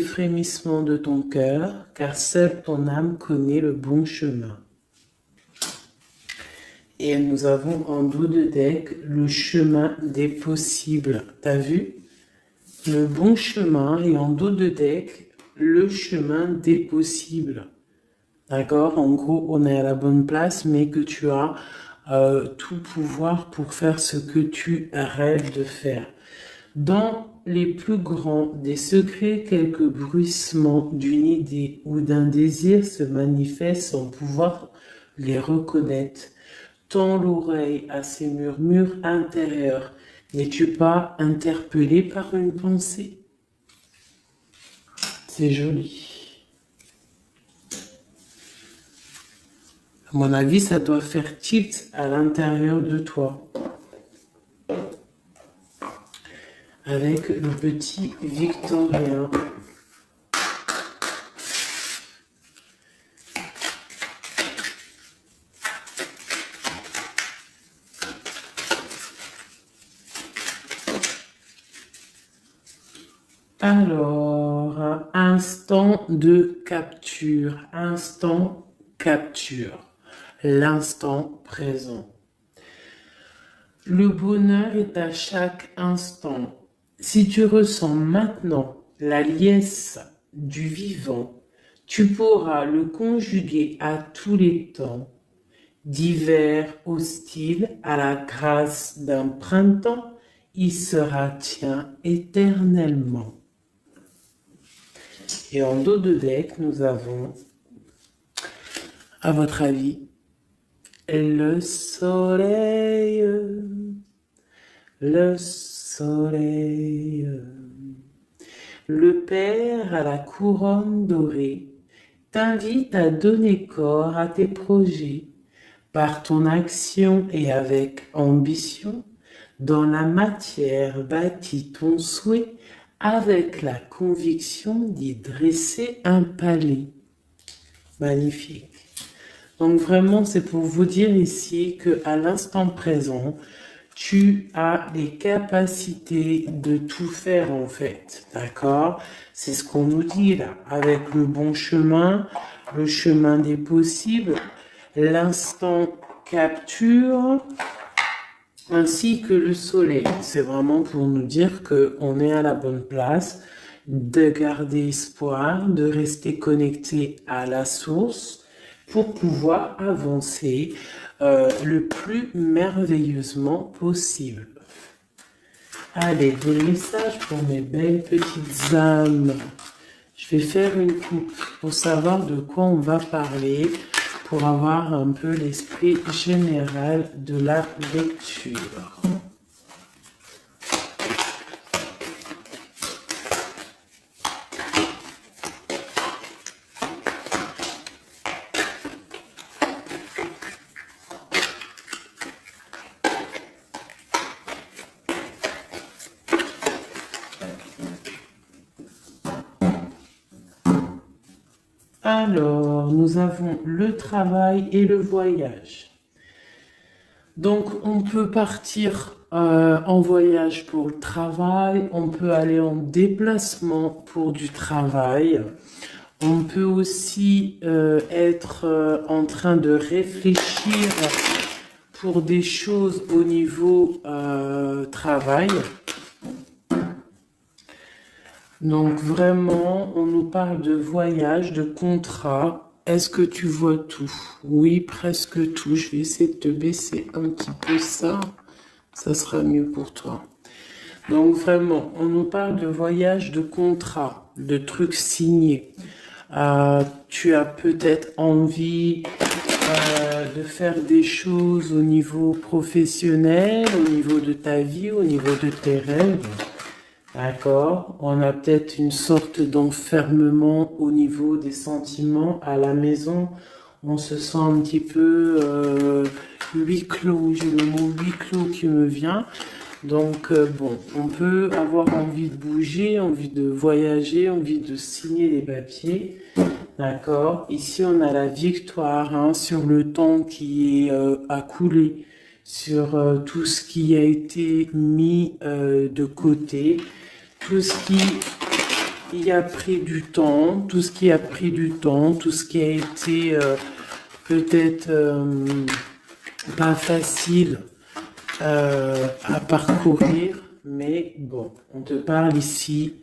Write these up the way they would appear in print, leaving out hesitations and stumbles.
frémissements de ton cœur, car seule ton âme connaît le bon chemin. Et nous avons en dos de deck le chemin des possibles. T'as vu? Le bon chemin et en dos de deck, le chemin des possibles. D'accord? En gros, on est à la bonne place, mais que tu as tout pouvoir pour faire ce que tu rêves de faire. Dans les plus grands des secrets, quelques bruissements d'une idée ou d'un désir se manifestent sans pouvoir les reconnaître. Tends l'oreille à ces murmures intérieurs. N'es-tu pas interpellé par une pensée? C'est joli. À mon avis, ça doit faire tilt à l'intérieur de toi. Avec le petit Victorien. Alors, instant de capture, l'instant présent. Le bonheur est à chaque instant. Si tu ressens maintenant la liesse du vivant, tu pourras le conjuguer à tous les temps, d'hiver hostile à la grâce d'un printemps, il sera tien éternellement. Et en dos de deck, nous avons, à votre avis, le soleil, le soleil. Le Père à la couronne dorée t'invite à donner corps à tes projets par ton action et avec ambition. Dans la matière bâtis ton souhait avec la conviction d'y dresser un palais. Magnifique. Donc vraiment, c'est pour vous dire ici qu'à l'instant présent, tu as les capacités de tout faire en fait, d'accord? C'est ce qu'on nous dit là, avec le bon chemin, le chemin des possibles, l'instant capture, ainsi que le soleil. C'est vraiment pour nous dire qu'on est à la bonne place, de garder espoir, de rester connecté à la source pour pouvoir avancer le plus merveilleusement possible. Allez, des messages pour mes belles petites âmes. Je vais faire une coupe pour savoir de quoi on va parler, pour avoir un peu l'esprit général de la lecture. Alors, nous avons le travail et le voyage. Donc, on peut partir en voyage pour le travail, on peut aller en déplacement pour du travail, on peut aussi être en train de réfléchir pour des choses au niveau travail. Donc vraiment, on nous parle de voyage, de contrat. Est-ce que tu vois tout? Oui, presque tout. Je vais essayer de te baisser un petit peu ça. Ça sera mieux pour toi. Donc vraiment, on nous parle de voyage, de contrat, de trucs signés. Tu as peut-être envie de faire des choses au niveau professionnel, au niveau de ta vie, au niveau de tes rêves. D'accord, on a peut-être une sorte d'enfermement au niveau des sentiments à la maison. On se sent un petit peu huis clos, j'ai le mot huis clos qui me vient. Donc bon, on peut avoir envie de bouger, envie de voyager, envie de signer des papiers. D'accord, ici on a la victoire sur le temps qui est à couler, sur tout ce qui a été mis de côté. Tout ce qui y a pris du temps, tout ce qui a pris du temps, tout ce qui a été peut-être pas facile à parcourir, mais bon, on te parle ici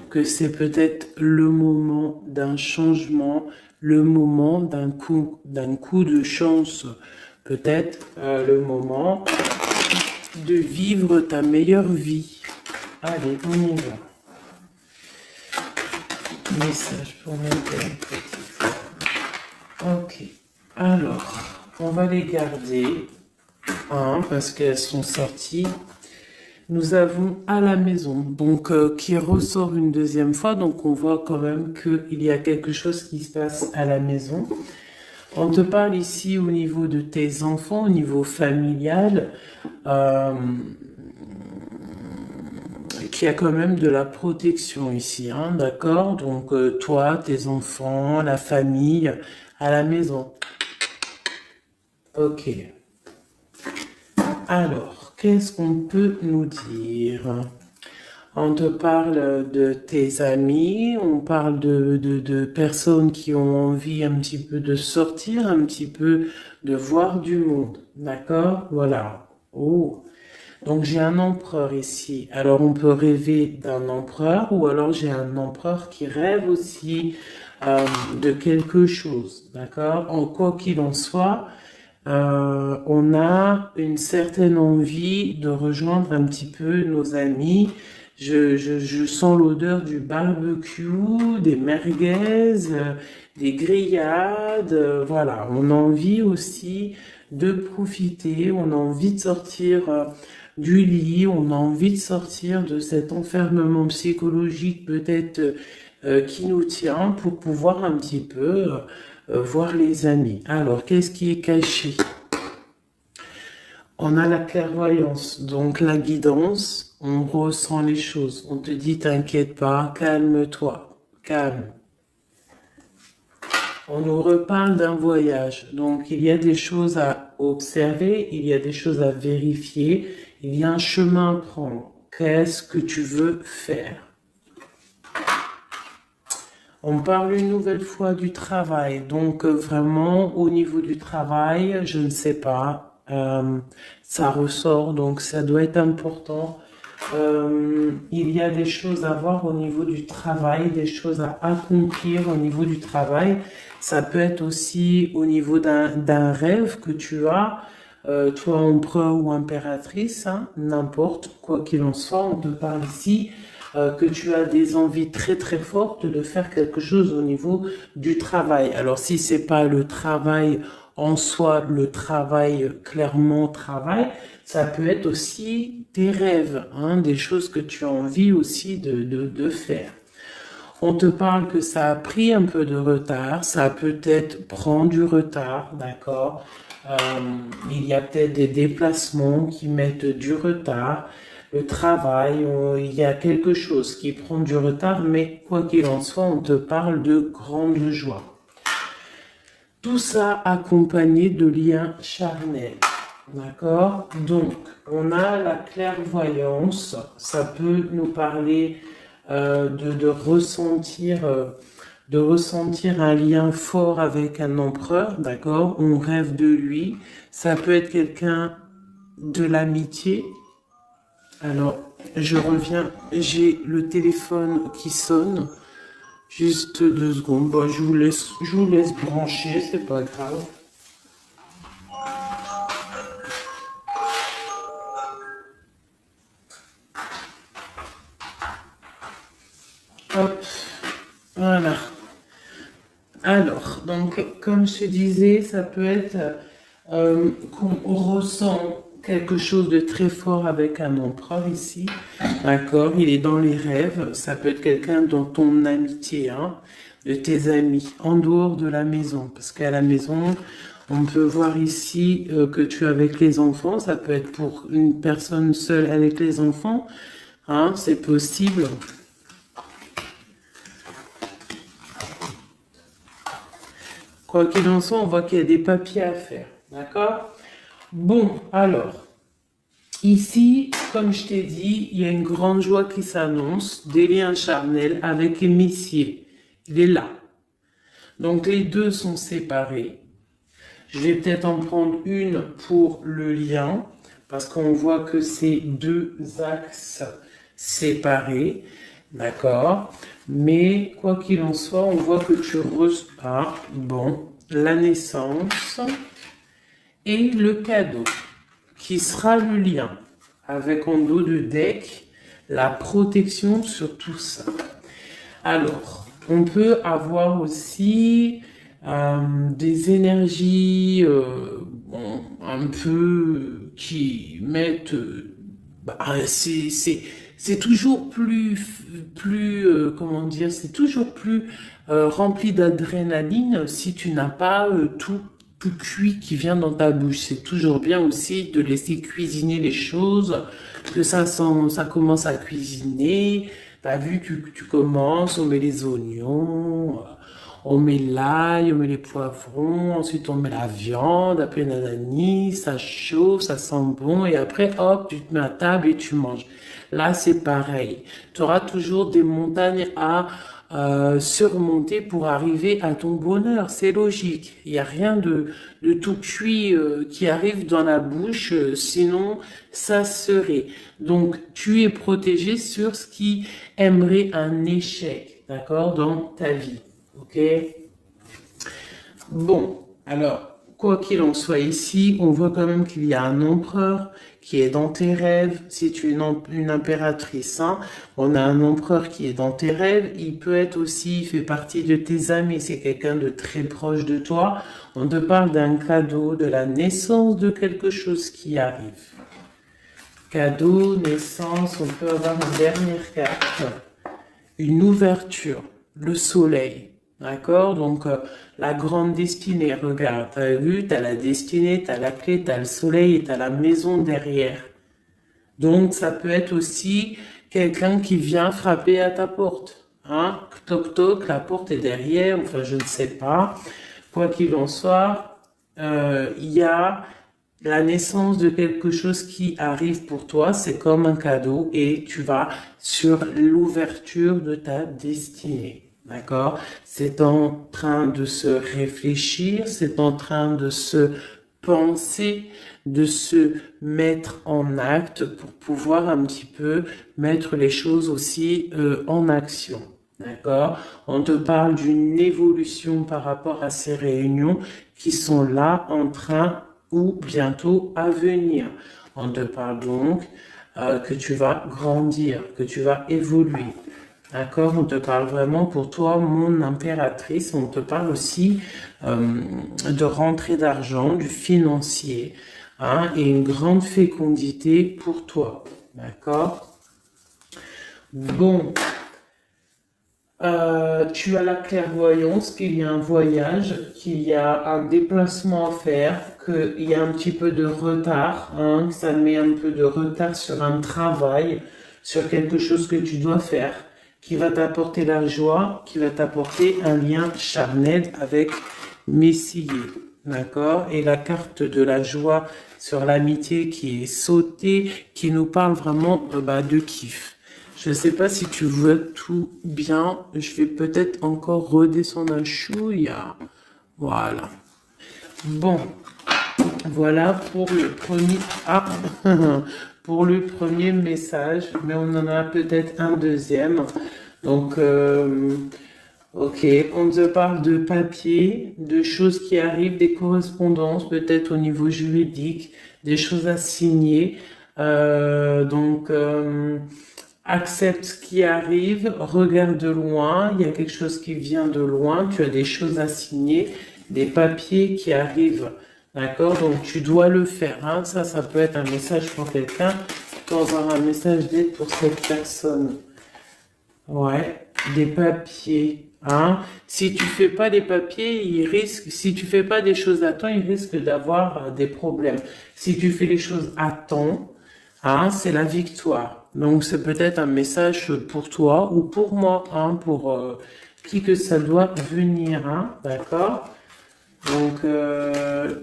que c'est peut-être le moment d'un changement, le moment d'un coup de chance, peut-être le moment de vivre ta meilleure vie. Allez, on y va. Message pour mes petite. Ok. Alors, on va les garder, hein, parce qu'elles sont sorties. Nous avons à la maison, donc qui ressort une deuxième fois, donc on voit quand même qu'il y a quelque chose qui se passe à la maison. On te parle ici au niveau de tes enfants, au niveau familial, qu'il y a quand même de la protection ici, hein, d'accord? Donc toi, tes enfants, la famille, à la maison. Ok. Alors, qu'est-ce qu'on peut nous dire? On te parle de tes amis, on parle de personnes qui ont envie un petit peu de sortir, un petit peu de voir du monde. D'accord? Voilà. Oh. Donc j'ai un empereur ici. Alors on peut rêver d'un empereur ou alors j'ai un empereur qui rêve aussi de quelque chose. D'accord? En quoi qu'il en soit, on a une certaine envie de rejoindre un petit peu nos amis. Je sens l'odeur du barbecue, des merguez, des grillades. Voilà, on a envie aussi de profiter, on a envie de sortir du lit, on a envie de sortir de cet enfermement psychologique peut-être qui nous tient pour pouvoir un petit peu voir les amis. Alors, qu'est-ce qui est caché? On a la clairvoyance, donc la guidance, on ressent les choses. On te dit, t'inquiète pas, calme-toi, calme. On nous reparle d'un voyage, donc il y a des choses à observer, il y a des choses à vérifier, il y a un chemin à prendre. Qu'est-ce que tu veux faire? On parle une nouvelle fois du travail, donc vraiment au niveau du travail, je ne sais pas, ça ressort, donc ça doit être important. Il y a des choses à voir au niveau du travail, des choses à accomplir au niveau du travail. Ça peut être aussi au niveau d'un rêve que tu as, toi empereur ou impératrice, hein, n'importe quoi qu'il en soit, on te parle ici que tu as des envies très très fortes de faire quelque chose au niveau du travail. Alors si c'est pas le travail en soi, le travail clairement travail, ça peut être aussi tes rêves, hein, des choses que tu as envie aussi de faire. On te parle que ça a pris un peu de retard, ça peut-être prend du retard, d'accord. Il y a peut-être des déplacements qui mettent du retard. Le travail, il y a quelque chose qui prend du retard, mais quoi qu'il en soit, on te parle de grande joie. Tout ça accompagné de liens charnels. D'accord? Donc, on a la clairvoyance. Ça peut nous parler de ressentir un lien fort avec un empereur. D'accord? On rêve de lui. Ça peut être quelqu'un de l'amitié. Alors, je reviens. J'ai le téléphone qui sonne. Juste 2 secondes. Bon, je vous laisse brancher, c'est pas grave. Hop, voilà. Alors, donc, comme je te disais, ça peut être qu'on ressent quelque chose de très fort avec un empereur ici. D'accord? Il est dans les rêves. Ça peut être quelqu'un dans ton amitié, hein, de tes amis, en dehors de la maison. Parce qu'à la maison, on peut voir ici que tu es avec les enfants. Ça peut être pour une personne seule avec les enfants. Hein, c'est possible. Quoi qu'il en soit, on voit qu'il y a des papiers à faire. D'accord? Bon, alors, Ici, comme je t'ai dit, il y a une grande joie qui s'annonce, des liens charnels avec les messiers. Il est là. Donc les deux sont séparés. Je vais peut-être en prendre une pour le lien, parce qu'on voit que c'est deux axes séparés, d'accord? Mais quoi qu'il en soit, on voit que tu repars, bon, la naissance et le cadeau, qui sera le lien, avec en dos de deck, la protection sur tout ça. Alors, on peut avoir aussi des énergies bon, un peu qui mettent... bah, c'est toujours comment dire, c'est toujours plus rempli d'adrénaline si tu n'as pas tout cuit qui vient dans ta bouche. C'est toujours bien aussi de laisser cuisiner les choses, que ça commence à cuisiner. T'as vu, tu commences, on met les oignons, on met l'ail, on met les poivrons, ensuite on met la viande, après nanani, ça chauffe, ça sent bon, et après, hop, tu te mets à table et tu manges. Là, c'est pareil. Tu auras toujours des montagnes à surmonter pour arriver à ton bonheur. C'est logique. Il n'y a rien de tout cuit qui arrive dans la bouche, sinon ça serait. Donc, tu es protégé sur ce qui aimerait un échec, d'accord, dans ta vie. Ok? Bon, alors, quoi qu'il en soit ici, on voit quand même qu'il y a un empereur qui est dans tes rêves. Si tu es une impératrice, hein, on a un empereur qui est dans tes rêves. Il peut être aussi, il fait partie de tes amis. C'est quelqu'un de très proche de toi. On te parle d'un cadeau, de la naissance de quelque chose qui arrive. Cadeau, naissance, on peut avoir une dernière carte. Une ouverture, le soleil. D'accord? Donc, la grande destinée, regarde, t'as vu, t'as la destinée, t'as la clé, t'as le soleil et t'as la maison derrière. Donc, ça peut être aussi quelqu'un qui vient frapper à ta porte. Hein? Toc toc, la porte est derrière, enfin, je ne sais pas. Quoi qu'il en soit, il y a la naissance de quelque chose qui arrive pour toi, c'est comme un cadeau et tu vas sur l'ouverture de ta destinée. D'accord? C'est en train de se réfléchir, c'est en train de se penser, de se mettre en acte pour pouvoir un petit peu mettre les choses aussi en action. D'accord? On te parle d'une évolution par rapport à ces réunions qui sont là en train ou bientôt à venir. On te parle donc que tu vas grandir, que tu vas évoluer. D'accord? On te parle vraiment pour toi, mon impératrice. On te parle aussi de rentrée d'argent, du financier, hein, et une grande fécondité pour toi. D'accord? Bon. Tu as la clairvoyance qu'il y a un voyage, qu'il y a un déplacement à faire, qu'il y a un petit peu de retard, hein, que ça met un peu de retard sur un travail, sur quelque chose que tu dois faire, qui va t'apporter la joie, qui va t'apporter un lien charnel avec Messier. D'accord? Et la carte de la joie sur l'amitié qui est sautée, qui nous parle vraiment de kiff. Je ne sais pas si tu vois tout bien. Je vais peut-être encore redescendre un chouïa. Voilà. Bon. Voilà pour le premier... Ah, pour le premier message. Mais on en a peut-être un deuxième. Donc, ok. On te parle de papier, de choses qui arrivent, des correspondances, peut-être au niveau juridique, des choses à signer. Accepte ce qui arrive, regarde de loin, il y a quelque chose qui vient de loin, tu as des choses à signer, des papiers qui arrivent, d'accord? Donc tu dois le faire, hein? Ça peut être un message pour quelqu'un, tu peux avoir un message d'aide pour cette personne. Ouais, des papiers, hein? Si tu fais pas les papiers, si tu fais pas des choses à temps, il risque d'avoir des problèmes. Si tu fais les choses à temps, hein, c'est la victoire. Donc, c'est peut-être un message pour toi ou pour moi, hein, pour qui que ça doit venir, hein, d'accord? Donc,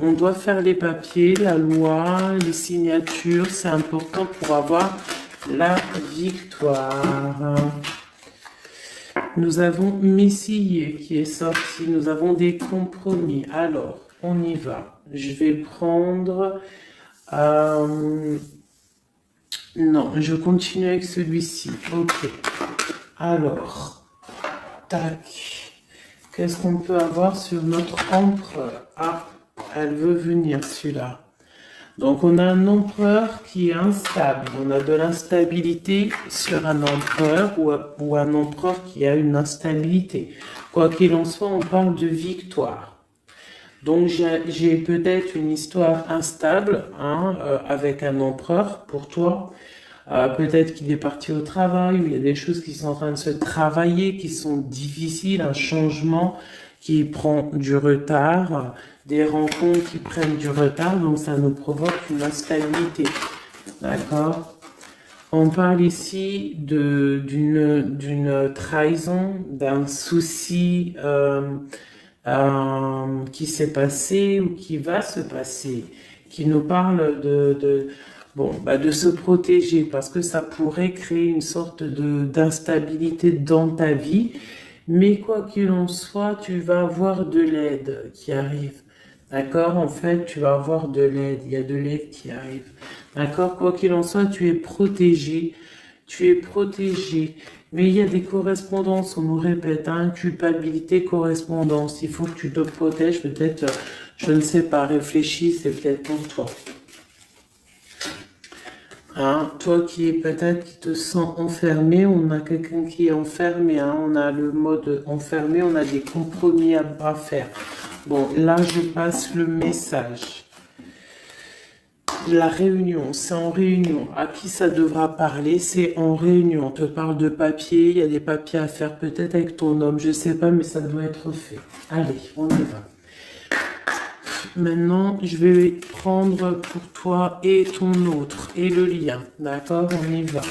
on doit faire les papiers, la loi, les signatures, c'est important pour avoir la victoire. Nous avons Messie qui est sorti, nous avons des compromis. Alors, on y va. Je vais prendre... non, je continue avec celui-ci. Ok. Alors, tac. Qu'est-ce qu'on peut avoir sur notre empereur? Ah, elle veut venir, celui-là. Donc, on a un empereur qui est instable. On a de l'instabilité sur un empereur ou un empereur qui a une instabilité. Quoi qu'il en soit, on parle de victoire. Donc, j'ai peut-être une histoire instable avec un empereur pour toi. Peut-être qu'il est parti au travail, ou il y a des choses qui sont en train de se travailler, qui sont difficiles, un changement qui prend du retard, des rencontres qui prennent du retard, donc ça nous provoque une instabilité. D'accord? On parle ici d'une trahison, d'un souci qui s'est passé ou qui va se passer, qui nous parle de se protéger parce que ça pourrait créer une sorte d'instabilité dans ta vie. Mais quoi qu'il en soit, tu vas avoir de l'aide qui arrive. D'accord? En fait, tu vas avoir de l'aide. Il y a de l'aide qui arrive. D'accord? Quoi qu'il en soit, tu es protégé. Tu es protégé. Mais il y a des correspondances, on nous répète, culpabilité, correspondance. Il faut que tu te protèges. Peut-être, je ne sais pas, réfléchis, c'est peut-être pour toi. Toi qui te sens enfermé, on a quelqu'un qui est enfermé, on a le mode enfermé, on a des compromis à faire. Bon, là je passe le message. La réunion, c'est en réunion. À qui ça devra parler? C'est en réunion. On te parle de papier, il y a des papiers à faire peut-être avec ton homme, je sais pas, mais ça doit être fait. Allez, on y va. Maintenant, je vais prendre pour toi et ton autre, et le lien. D'accord? On y va.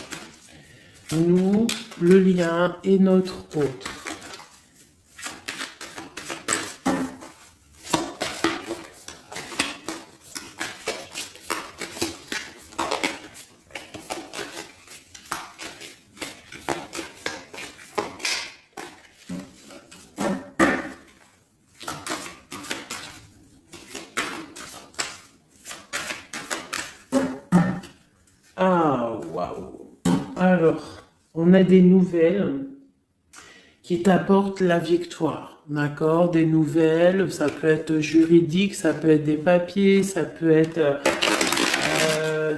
Nous, le lien et notre autre. Ah, waouh. Alors, on a des nouvelles qui t'apportent la victoire. D'accord? Des nouvelles, ça peut être juridique, ça peut être des papiers, ça peut être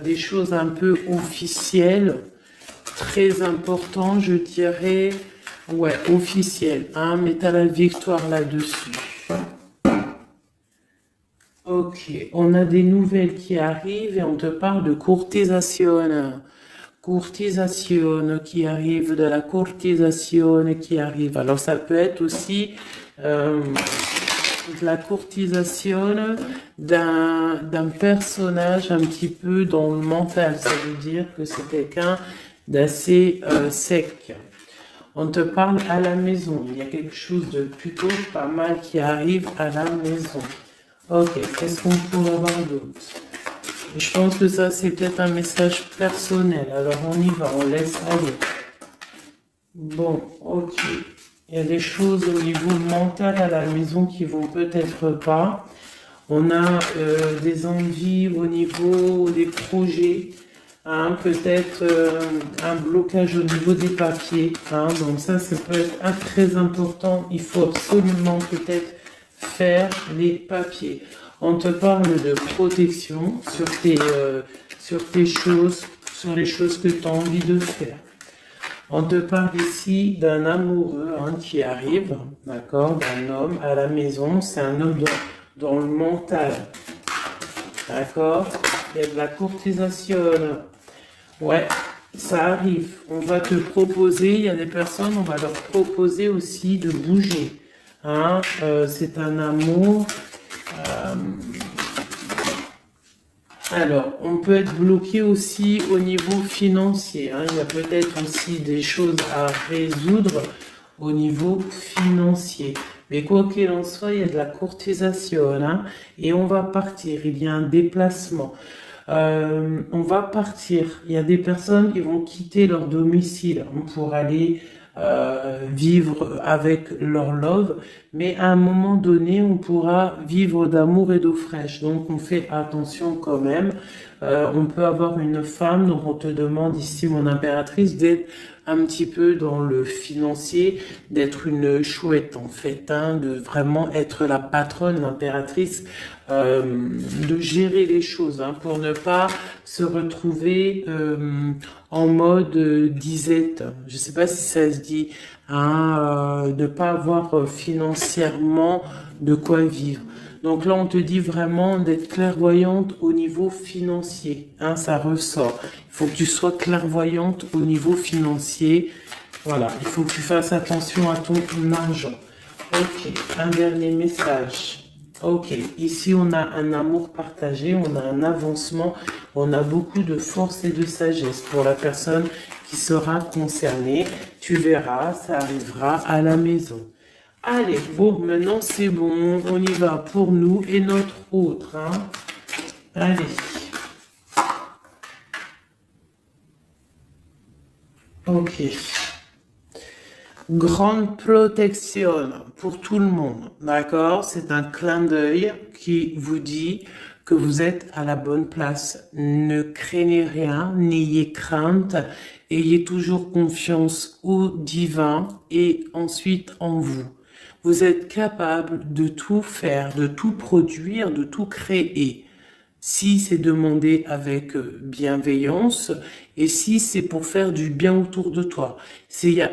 des choses un peu officielles. Très important, je dirais, ouais, officiel, mais tu as la victoire là-dessus. Ok, on a des nouvelles qui arrivent et on te parle de courtisation. Courtisation qui arrive, de la courtisation qui arrive. Alors ça peut être aussi de la courtisation d'un personnage un petit peu dans le mental. Ça veut dire que c'est quelqu'un d'assez sec. On te parle à la maison. Il y a quelque chose de plutôt pas mal qui arrive à la maison. Ok, qu'est-ce qu'on pourrait avoir d'autre? Je pense que ça, c'est peut-être un message personnel. Alors, on y va, on laisse aller. Bon, ok. Il y a des choses au niveau mental à la maison qui vont peut-être pas. On a des envies au niveau des projets. Peut-être un blocage au niveau des papiers. Donc ça peut être très important. Il faut absolument peut-être faire les papiers. On te parle de protection sur tes choses, sur les choses que tu as envie de faire. On te parle ici d'un amoureux qui arrive, d'accord, d'un homme à la maison. C'est un homme dans le mental, d'accord. Il y a de la courtisation. Ouais, ça arrive. On va te proposer, il y a des personnes, on va leur proposer aussi de bouger. C'est un amour. Alors, on peut être bloqué aussi au niveau financier. Il y a peut-être aussi des choses à résoudre au niveau financier. Mais quoi qu'il en soit, il y a de la courtisation, hein, et on va partir. Il y a un déplacement. On va partir. Il y a des personnes qui vont quitter leur domicile pour aller vivre avec leur love, mais à un moment donné, on pourra vivre d'amour et d'eau fraîche. Donc, on fait attention quand même. On peut avoir une femme, donc on te demande ici, mon impératrice, d'être un petit peu dans le financier, d'être une chouette en fait, hein, de vraiment être la patronne, l'impératrice, de gérer les choses, hein, pour ne pas se retrouver en mode disette. Je sais pas si ça se dit, hein, ne pas avoir financièrement de quoi vivre. Donc là, on te dit vraiment d'être clairvoyante au niveau financier. Hein, ça ressort. Il faut que tu sois clairvoyante au niveau financier. Voilà, il faut que tu fasses attention à ton argent. Ok, un dernier message. Ok, ici on a un amour partagé, on a un avancement, on a beaucoup de force et de sagesse pour la personne qui sera concernée. Tu verras, ça arrivera à la maison. Allez, bon, maintenant c'est bon, on y va pour nous et notre autre, hein. Allez. Ok. Grande protection pour tout le monde, d'accord? C'est un clin d'œil qui vous dit que vous êtes à la bonne place. Ne craignez rien, n'ayez crainte, ayez toujours confiance au divin et ensuite en vous. Vous êtes capable de tout faire, de tout produire, de tout créer. Si c'est demandé avec bienveillance et si c'est pour faire du bien autour de toi. S'il y a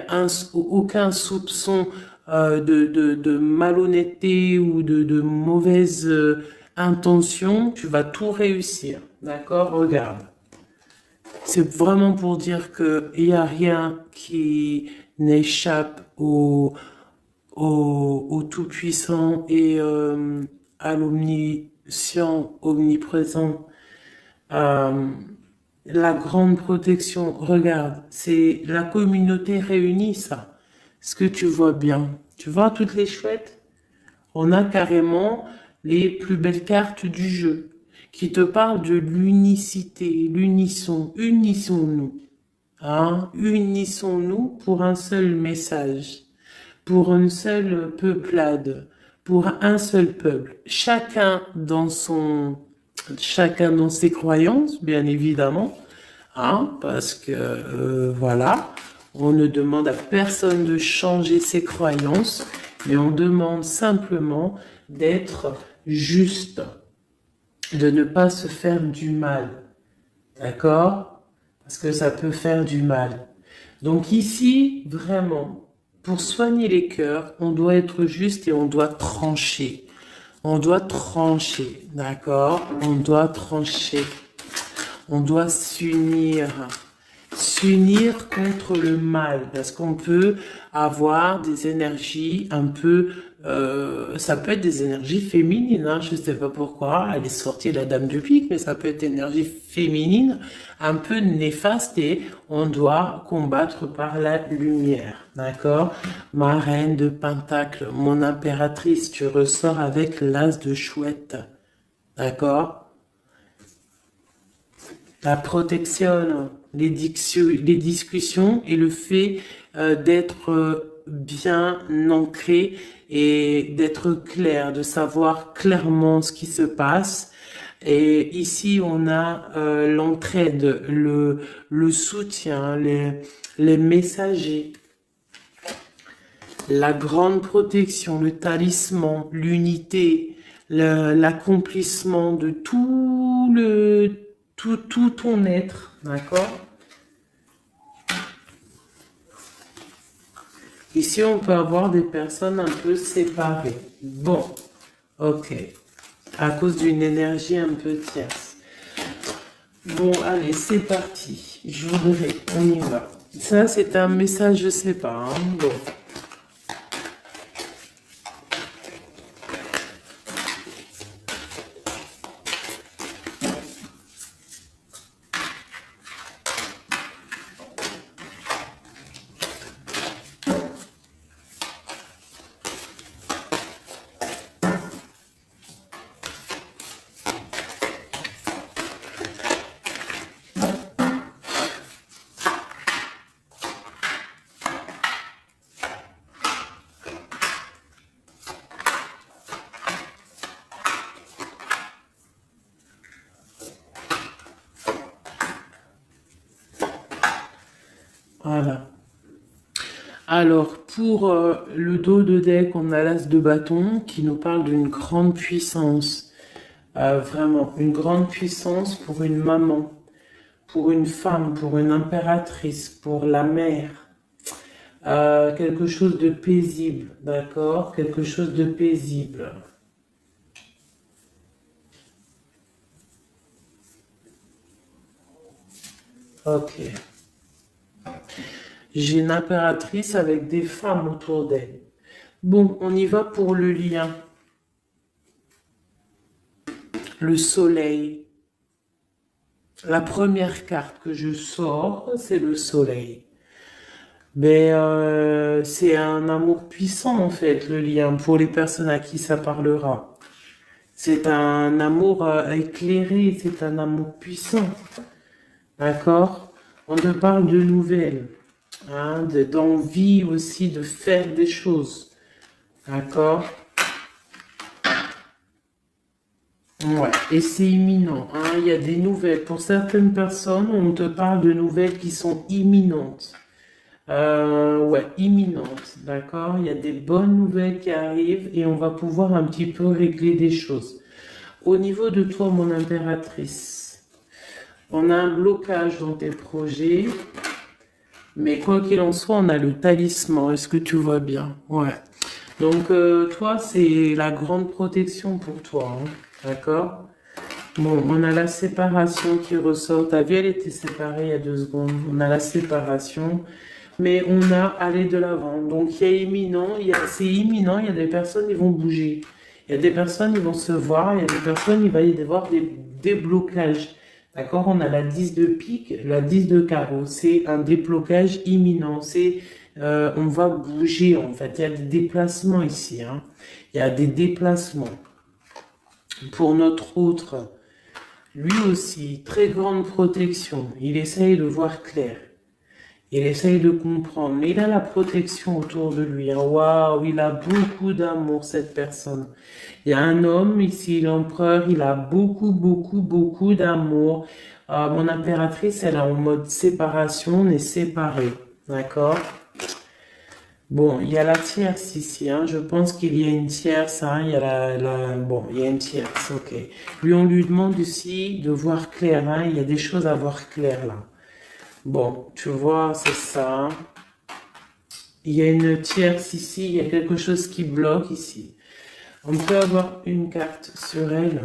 aucun soupçon de malhonnêteté ou de mauvaise intention, tu vas tout réussir. D'accord? Regarde. C'est vraiment pour dire que il n'y a rien qui n'échappe au Tout-Puissant et à l'omniscient, omniprésent. Euh, la grande protection, regarde, c'est la communauté réunie, ça. Est-ce que tu vois bien? Tu vois toutes les chouettes? On a carrément les plus belles cartes du jeu qui te parlent de l'unicité, l'unisson, unissons-nous. Hein? Unissons-nous pour un seul message, pour une seule peuplade, pour un seul peuple. Chacun dans ses croyances, bien évidemment, hein, parce que voilà, on ne demande à personne de changer ses croyances, mais on demande simplement d'être juste, de ne pas se faire du mal, d'accord? Parce que ça peut faire du mal. Donc ici, vraiment, pour soigner les cœurs, on doit être juste et on doit trancher. On doit trancher, d'accord? On doit trancher. On doit s'unir. S'unir contre le mal, parce qu'on peut avoir des énergies un peu, ça peut être des énergies féminines, hein, je sais pas pourquoi, elle est sortie la dame du pique, mais ça peut être énergie féminine, un peu néfaste, et on doit combattre par la lumière, d'accord? Ma reine de Pentacle, mon impératrice, tu ressors avec l'as de chouette, d'accord? La protection, les discussions et le fait d'être bien ancré et d'être clair, de savoir clairement ce qui se passe. Et ici, on a l'entraide, le soutien, les messagers, la grande protection, le talisman, l'unité, l'accomplissement de tout ton être, d'accord? Ici, on peut avoir des personnes un peu séparées. Bon, ok. À cause d'une énergie un peu tierce. Bon, allez, c'est parti. Je voudrais, on y va. Ça, c'est un message, je sais pas, hein. Bon. Voilà. Alors, pour le dos de deck, on a l'as de bâton qui nous parle d'une grande puissance. Vraiment, une grande puissance pour une maman, pour une femme, pour une impératrice, pour la mère. Quelque chose de paisible, d'accord? Quelque chose de paisible. Ok. J'ai une impératrice avec des femmes autour d'elle. Bon, on y va pour le lien. Le soleil. La première carte que je sors, c'est le soleil. Mais c'est un amour puissant en fait, le lien, pour les personnes à qui ça parlera. C'est un amour éclairé, c'est un amour puissant. D'accord? On te parle de nouvelles, hein, d'envie aussi de faire des choses. D'accord? Ouais, et c'est imminent, hein, il y a des nouvelles. Pour certaines personnes, on te parle de nouvelles qui sont imminentes. Ouais, imminentes, d'accord? Il y a des bonnes nouvelles qui arrivent et on va pouvoir un petit peu régler des choses. Au niveau de toi, mon impératrice, on a un blocage dans tes projets, mais quoi qu'il en soit, on a le talisman. Est-ce que tu vois bien? Ouais. Donc, toi, c'est la grande protection pour toi, hein, d'accord? Bon, on a la séparation qui ressort. T'as vu, elle était séparée il y a 2 secondes. On a la séparation, mais on a aller de l'avant. Donc, il y a imminent, c'est imminent, il y a des personnes qui vont bouger. Il y a des personnes qui vont se voir, il y a des personnes, il va y avoir des déblocages. D'accord? On a la 10 de pique, la 10 de carreau. C'est un déblocage imminent. On va bouger, en fait. Il y a des déplacements ici, hein. Il y a des déplacements. Pour notre autre, lui aussi, très grande protection. Il essaye de voir clair. Il essaye de comprendre. Mais il a la protection autour de lui, hein. Waouh, il a beaucoup d'amour, cette personne. Il y a un homme ici, l'empereur, il a beaucoup, beaucoup, beaucoup d'amour. Mon impératrice, elle est en mode séparation, on est séparés. D'accord? Bon, il y a la tierce ici, hein. Je pense qu'il y a une tierce, hein. Il y a bon, il y a une tierce, ok. Lui, on lui demande aussi de voir clair, hein. Il y a des choses à voir clair, là. Bon, tu vois, c'est ça. Il y a une tierce ici, il y a quelque chose qui bloque ici. On peut avoir une carte sur elle.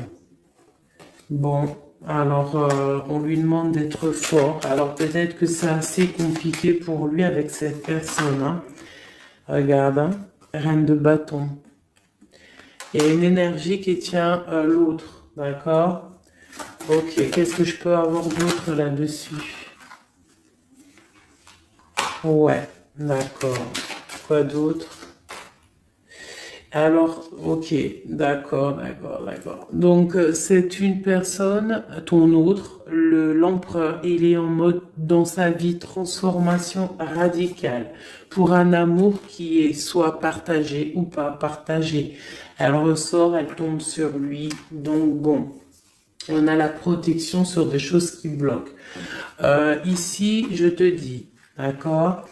Bon, alors on lui demande d'être fort. Alors peut-être que c'est assez compliqué pour lui avec cette personne, hein. Regarde, hein, reine de bâton. Il y a une énergie qui tient l'autre, d'accord? Ok, qu'est-ce que je peux avoir d'autre là-dessus? Ouais, d'accord. Quoi d'autre? Alors, ok, d'accord, d'accord, d'accord. Donc, c'est une personne, ton autre, l'empereur, il est en mode, dans sa vie, transformation radicale pour un amour qui est soit partagé ou pas partagé. Elle ressort, elle tombe sur lui. Donc, bon, on a la protection sur des choses qui bloquent. Ici, je te dis, d'accord,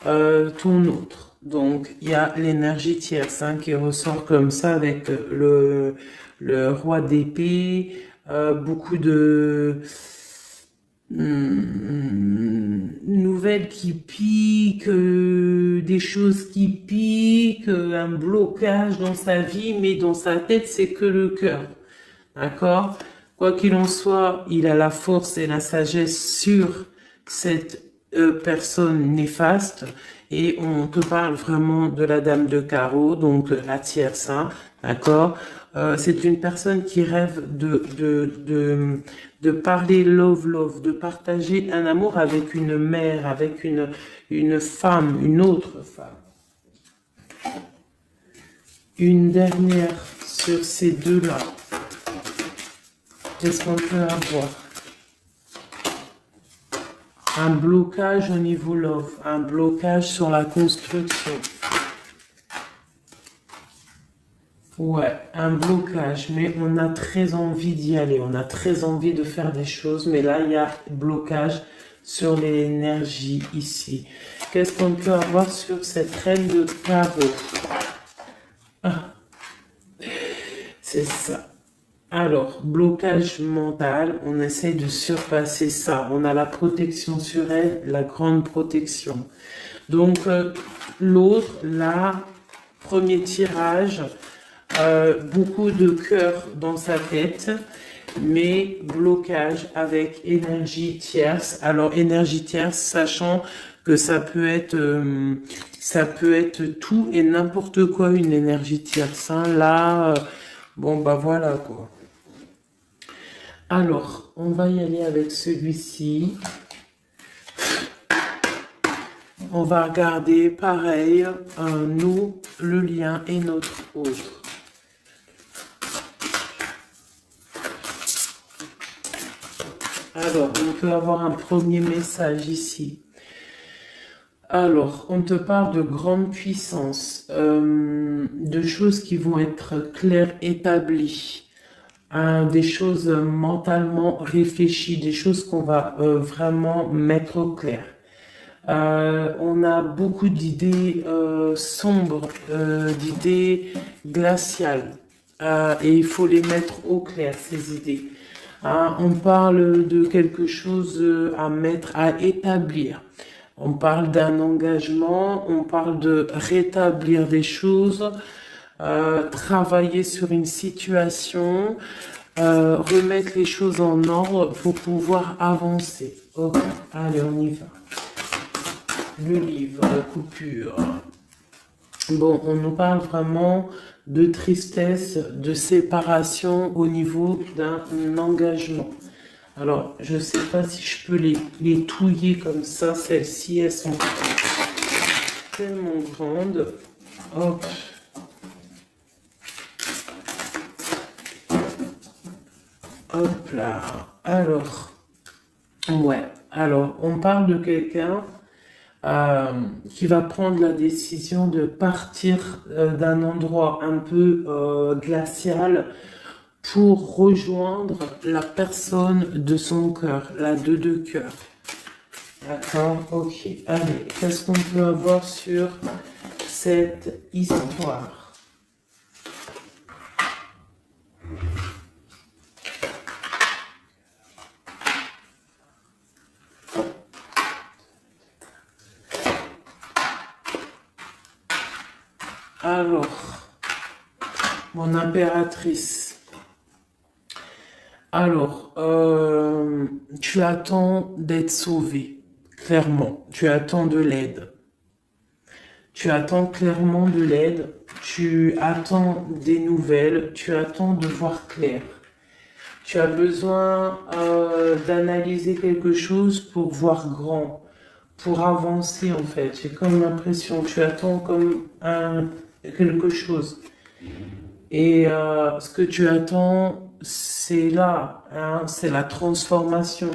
ton autre. Donc, il y a l'énergie tierce, hein, qui ressort comme ça avec le roi d'épée, beaucoup de nouvelles qui piquent, des choses qui piquent, un blocage dans sa vie, mais dans sa tête, c'est que le cœur. D'accord? Quoi qu'il en soit, il a la force et la sagesse sur cette personne néfaste et on te parle vraiment de la dame de carreau, donc la tierce, hein, d'accord? C'est une personne qui rêve de parler love, de partager un amour avec une mère, avec une femme, une autre femme. Une dernière sur ces deux-là. Qu'est-ce qu'on peut avoir? Un blocage au niveau love, un blocage sur la construction. Ouais, un blocage, mais on a très envie d'y aller, on a très envie de faire des choses, mais là, il y a blocage sur l'énergie ici. Qu'est-ce qu'on peut avoir sur cette reine de carreau? Ah, c'est ça. Alors, blocage mental, on essaie de surpasser ça. On a la protection sur elle, la grande protection. Donc, l'autre, là, premier tirage, beaucoup de cœur dans sa tête, mais blocage avec énergie tierce. Alors, énergie tierce, sachant que ça peut être tout et n'importe quoi, une énergie tierce. Hein. Là, bon, bah voilà, quoi. Alors, on va y aller avec celui-ci. On va regarder, pareil, nous, le lien et notre autre. Alors, on peut avoir un premier message ici. Alors, on te parle de grande puissance, de choses qui vont être claires, établies. Des choses mentalement réfléchies, des choses qu'on va vraiment mettre au clair. On a beaucoup d'idées sombres, d'idées glaciales, et il faut les mettre au clair, ces idées. On parle de quelque chose à mettre, à établir. On parle d'un engagement, on parle de rétablir des choses, travailler sur une situation, remettre les choses en ordre pour pouvoir avancer. Ok, allez, on y va. Le livre, la coupure. Bon, on nous parle vraiment de tristesse, de séparation au niveau d'un engagement. Alors, je ne sais pas si je peux les touiller comme ça. Celles-ci, elles sont tellement grandes. Hop. Hop là. Alors, ouais. Alors, on parle de quelqu'un qui va prendre la décision de partir d'un endroit un peu glacial pour rejoindre la personne de son cœur, la 2 de cœur. D'accord, ok. Allez, qu'est-ce qu'on peut avoir sur cette histoire? Alors, mon impératrice. Alors, tu attends d'être sauvé, clairement. Tu attends de l'aide. Tu attends clairement de l'aide. Tu attends des nouvelles. Tu attends de voir clair. Tu as besoin d'analyser quelque chose pour voir grand, pour avancer en fait. J'ai comme l'impression, tu attends comme quelque chose. Et ce que tu attends, c'est là, hein, c'est la transformation.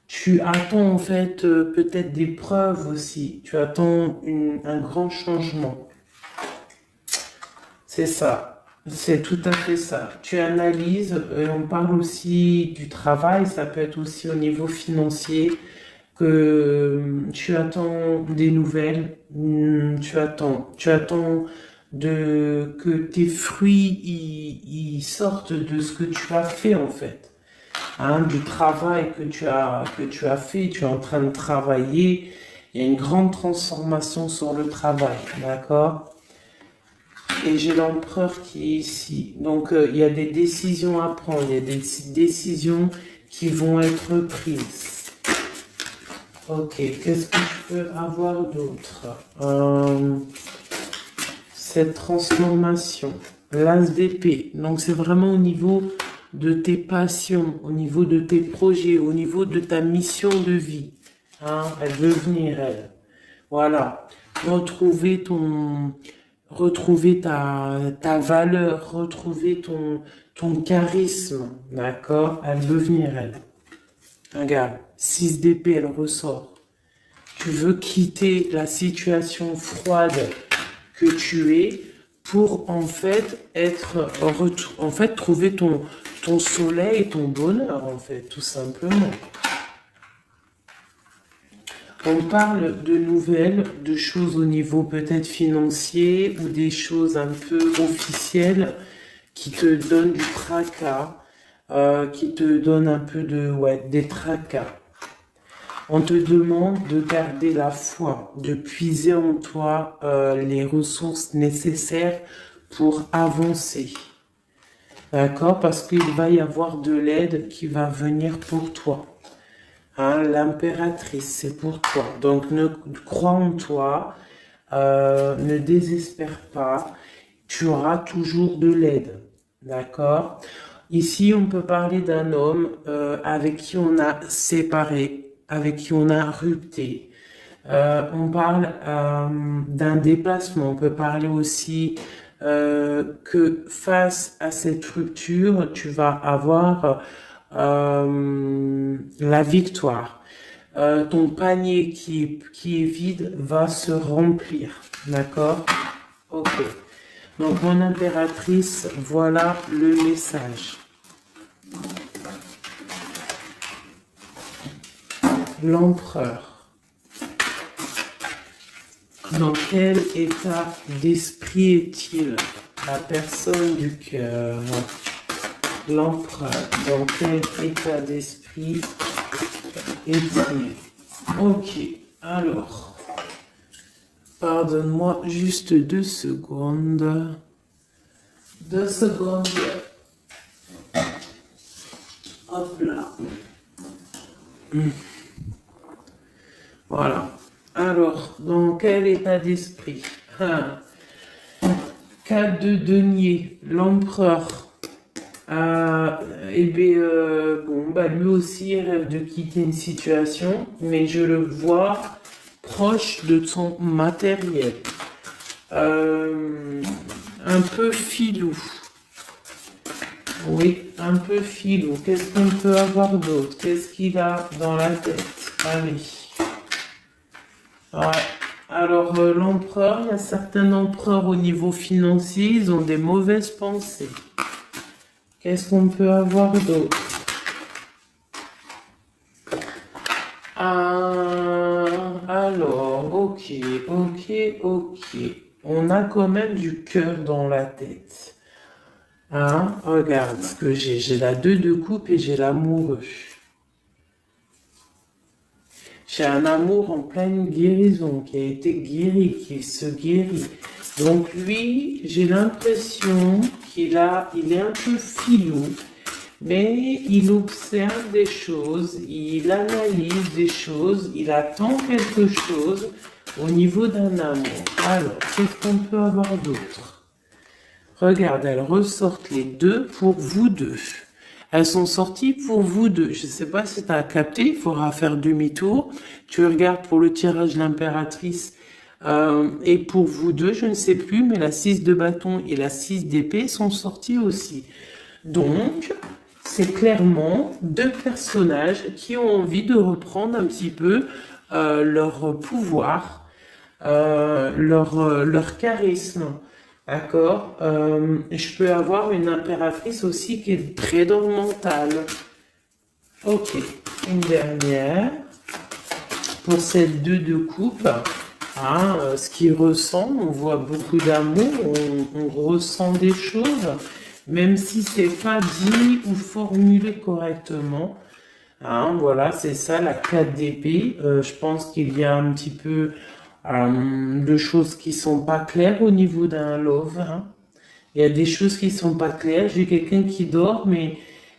Tu attends en fait peut-être des preuves aussi. Tu attends un grand changement. C'est ça. C'est tout à fait ça. Tu analyses, on parle aussi du travail, ça peut être aussi au niveau financier, que tu attends des nouvelles, tu attends que tes fruits ils sortent de ce que tu as fait en fait, hein, du travail que tu as fait, tu es en train de travailler, il y a une grande transformation sur le travail, d'accord? Et j'ai l'empereur qui est ici. Donc, il y a des décisions à prendre, il y a des décisions qui vont être prises. Ok, qu'est-ce que je peux avoir d'autre? Cette transformation, l'as d'épée. Donc, c'est vraiment au niveau de tes passions, au niveau de tes projets, au niveau de ta mission de vie. Hein, elle veut venir, elle. Voilà. Retrouver ta valeur, retrouver ton charisme, d'accord? Elle veut venir, elle. Regarde, 6 d'épée, elle ressort. Tu veux quitter la situation froide que tu es pour en fait trouver ton soleil et ton bonheur, en fait, tout simplement. On parle de nouvelles, de choses au niveau peut-être financier ou des choses un peu officielles qui te donnent du tracas, qui te donnent un peu de, ouais, des tracas. On te demande de garder la foi, de puiser en toi les ressources nécessaires pour avancer. D'accord? Parce qu'il va y avoir de l'aide qui va venir pour toi. Hein, l'impératrice, c'est pour toi. Donc, crois en toi, ne désespère pas. Tu auras toujours de l'aide. D'accord? Ici, on peut parler d'un homme avec qui on a séparé, avec qui on a rupté. On parle d'un déplacement. On peut parler aussi que face à cette rupture, tu vas avoir la victoire. Ton panier qui est vide va se remplir. D'accord? Ok. Donc, mon impératrice, voilà le message. L'empereur. Dans quel état d'esprit est-il? La personne du cœur. L'empereur. Dans quel état d'esprit est-il? Ok. Alors, pardonne-moi juste 2 secondes. 2 secondes. Hop là. Voilà. Alors, dans quel état d'esprit? 4 de denier, l'empereur. Bon, bah lui aussi il rêve de quitter une situation, mais je le vois proche de son matériel. Un peu filou. Oui, un peu filou. Qu'est-ce qu'on peut avoir d'autre? Qu'est-ce qu'il a dans la tête? Allez. Ouais. Alors, l'empereur, il y a certains empereurs au niveau financier, ils ont des mauvaises pensées. Qu'est-ce qu'on peut avoir d'autre? Alors, ok. On a quand même du cœur dans la tête. Hein? Regarde ce que j'ai. J'ai la 2 de coupe et j'ai l'amoureux. J'ai un amour en pleine guérison, qui a été guéri, qui se guérit. Donc lui, j'ai l'impression il est un peu filou, mais il observe des choses, il analyse des choses, il attend quelque chose au niveau d'un amour. Alors, qu'est-ce qu'on peut avoir d'autre? Regarde, elles ressortent les 2 pour vous deux. Elles sont sorties pour vous deux. Je ne sais pas si tu as capté, il faudra faire demi-tour. Tu regardes pour le tirage de l'impératrice. Et pour vous deux, je ne sais plus, mais la 6 de bâton et la 6 d'épée sont sorties aussi. Donc, c'est clairement 2 personnages qui ont envie de reprendre un petit peu leur pouvoir, leur charisme. D'accord. Je peux avoir une impératrice aussi qui est très dans le mental. Ok. Une dernière. Pour cette 2 de coupe. Hein, ce qu'il ressent, on voit beaucoup d'amour, on ressent des choses, même si c'est pas dit ou formulé correctement. Hein, voilà, c'est ça la 4 d'épée. Je pense qu'il y a un petit peu de choses qui sont pas claires au niveau d'un love. Hein. Il y a des choses qui sont pas claires. J'ai quelqu'un qui dort,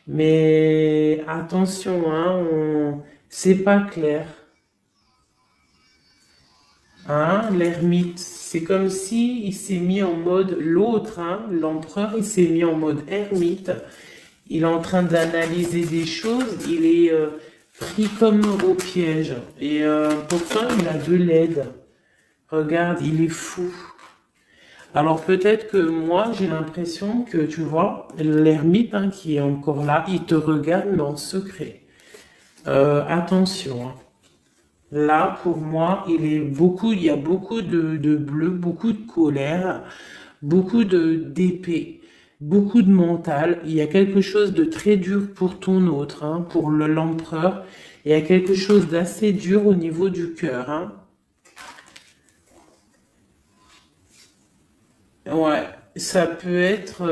mais attention, hein, c'est pas clair. Hein, l'ermite, c'est comme si il s'est mis en mode l'autre, hein, l'empereur, il s'est mis en mode ermite. Il est en train d'analyser des choses, il est pris comme au piège. Et pourtant, il a de l'aide. Regarde, il est fou. Alors peut-être que moi, j'ai l'impression que, tu vois, l'ermite hein, qui est encore là, il te regarde mais en secret. Attention. Hein. Là, pour moi, il y a beaucoup de bleu, beaucoup de colère, beaucoup d'épée, beaucoup de mental. Il y a quelque chose de très dur pour ton autre, hein, pour l'empereur. Il y a quelque chose d'assez dur au niveau du cœur, hein. Ouais, ça peut être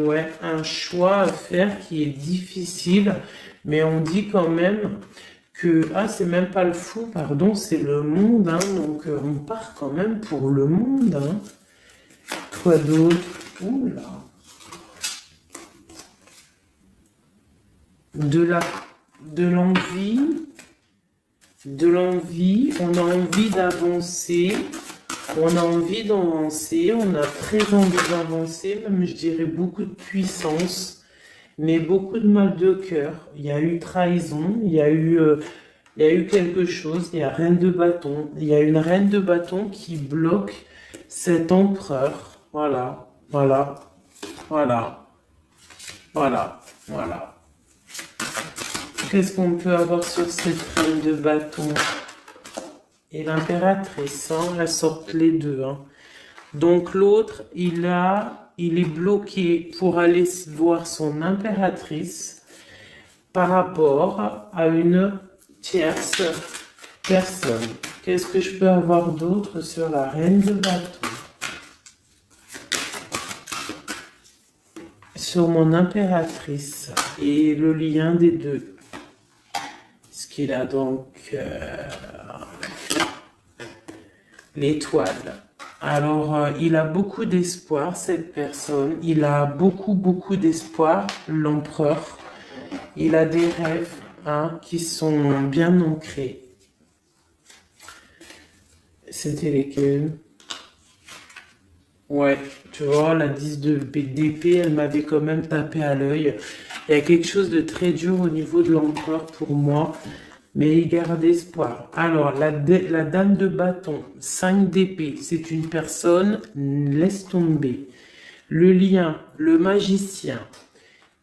ouais, un choix à faire qui est difficile, mais on dit quand même que, ah, c'est même pas le fou, pardon, c'est le monde, hein, donc on part quand même pour le monde, hein. Quoi d'autre? Oula. De la, de l'envie, on a envie d'avancer, on a envie d'avancer, on a très envie d'avancer, même je dirais beaucoup de puissance, mais beaucoup de mal de cœur. Il y a eu trahison, il y a eu quelque chose, il y a reine de bâton, il y a une reine de bâton qui bloque cet empereur. Voilà, voilà, voilà, voilà, voilà. Qu'est-ce qu'on peut avoir sur cette reine de bâton? Et l'impératrice, hein, elles sortent les deux, hein. Donc l'autre, il est bloqué pour aller voir son impératrice par rapport à une tierce personne. Qu'est-ce que je peux avoir d'autre sur la reine de bâton? Sur mon impératrice et le lien des deux. Ce qu'il a donc l'étoile. Alors, il a beaucoup d'espoir, cette personne. Il a beaucoup, beaucoup d'espoir, l'empereur. Il a des rêves, hein, qui sont bien ancrés. C'était lesquels? Ouais, tu vois, la 10 d'épée, elle m'avait quand même tapé à l'œil. Il y a quelque chose de très dur au niveau de l'empereur pour moi, mais il garde espoir. Alors, la dame de bâton, 5 d'épée, c'est une personne, laisse tomber. Le lien, le magicien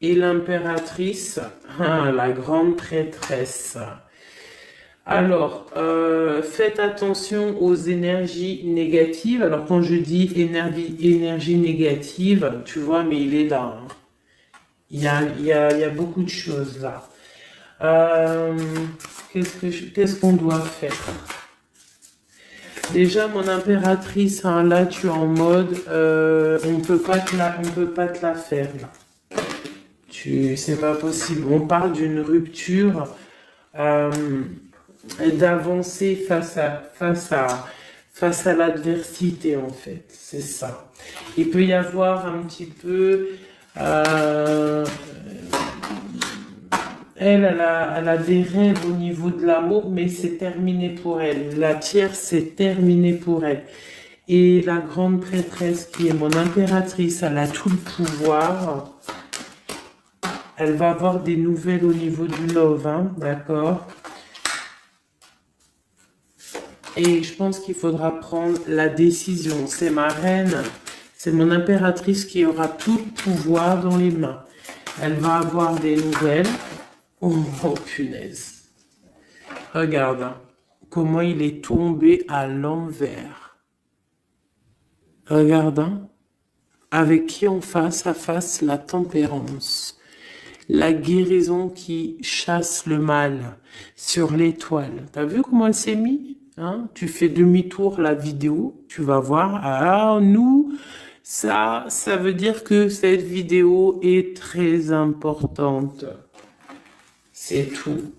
et l'impératrice, hein, la grande prêtresse. Alors, faites attention aux énergies négatives. Alors, quand je dis énergie négative, tu vois, mais il est là, hein. Il y a beaucoup de choses là. Qu'est-ce qu'on doit faire? Déjà, mon impératrice, hein, là, tu es en mode, on peut pas te la faire, là. C'est pas possible. On parle d'une rupture, d'avancer face à l'adversité, en fait. C'est ça. Il peut y avoir un petit peu, elle a des rêves au niveau de l'amour, mais c'est terminé pour elle. La tierce, c'est terminé pour elle. Et la grande prêtresse, qui est mon impératrice, elle a tout le pouvoir. Elle va avoir des nouvelles au niveau du love, hein, d'accord? Et je pense qu'il faudra prendre la décision. C'est ma reine, c'est mon impératrice qui aura tout le pouvoir dans les mains. Elle va avoir des nouvelles. Oh, oh, punaise. Regarde, hein, comment il est tombé à l'envers. Regarde, hein, avec qui on face à face la tempérance. La guérison qui chasse le mal sur l'étoile. T'as vu comment elle s'est mise, hein? Tu fais demi-tour la vidéo, tu vas voir. Ah, nous, ça veut dire que cette vidéo est très importante. C'est tout.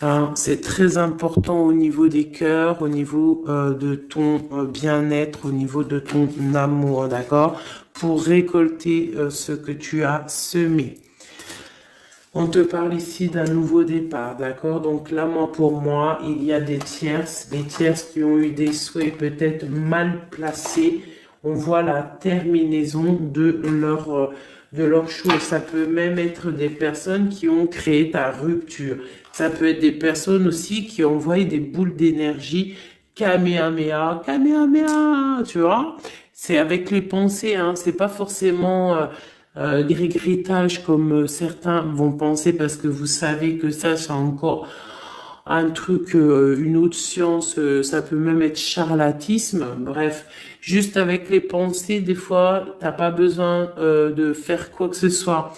Hein, c'est très important au niveau des cœurs, au niveau de ton bien-être, au niveau de ton amour, d'accord? Pour récolter ce que tu as semé. On te parle ici d'un nouveau départ, d'accord? Donc là, pour moi, il y a des tierces qui ont eu des souhaits peut-être mal placés. On voit la terminaison de leur chose. Ça peut même être des personnes qui ont créé ta rupture. Ça peut être des personnes aussi qui envoient des boules d'énergie. Kamehameha, Kamehameha, tu vois? C'est avec les pensées, hein. C'est pas forcément gris-gritage comme certains vont penser, parce que vous savez que ça, c'est encore un truc, une autre science, ça peut même être charlatisme. Bref, juste avec les pensées, des fois, t'as pas besoin de faire quoi que ce soit.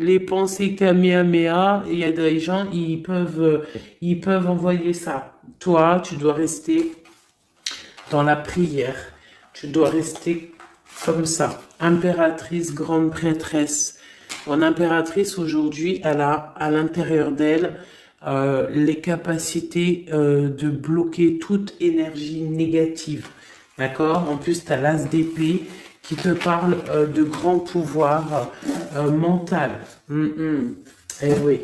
les pensées Kamehameha, il y a des gens, ils peuvent envoyer ça. Toi, tu dois rester dans la prière. Tu dois rester comme ça. Impératrice, grande prêtresse. Mon impératrice, aujourd'hui, elle a à l'intérieur d'elle les capacités de bloquer toute énergie négative. D'accord? En plus, tu as l'as d'épée qui te parle de grand pouvoir mental. Eh oui.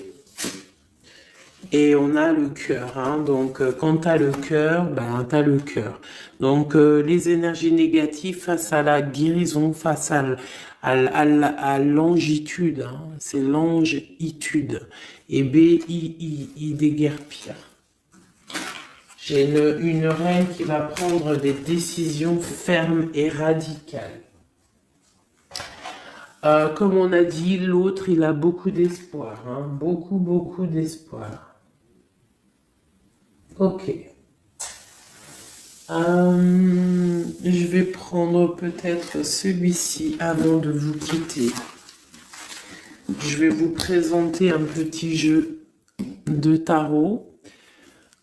Et on a le cœur, hein. Donc quand tu as le cœur, ben tu as le cœur. Donc les énergies négatives face à la guérison, face à l'angitude, hein. C'est l'angitude. Et B-I-I déguerpir. J'ai une reine qui va prendre des décisions fermes et radicales. Comme on a dit, l'autre, il a beaucoup d'espoir, hein. Beaucoup, beaucoup d'espoir. Ok. Je vais prendre peut-être celui-ci avant de vous quitter. Je vais vous présenter un petit jeu de tarot.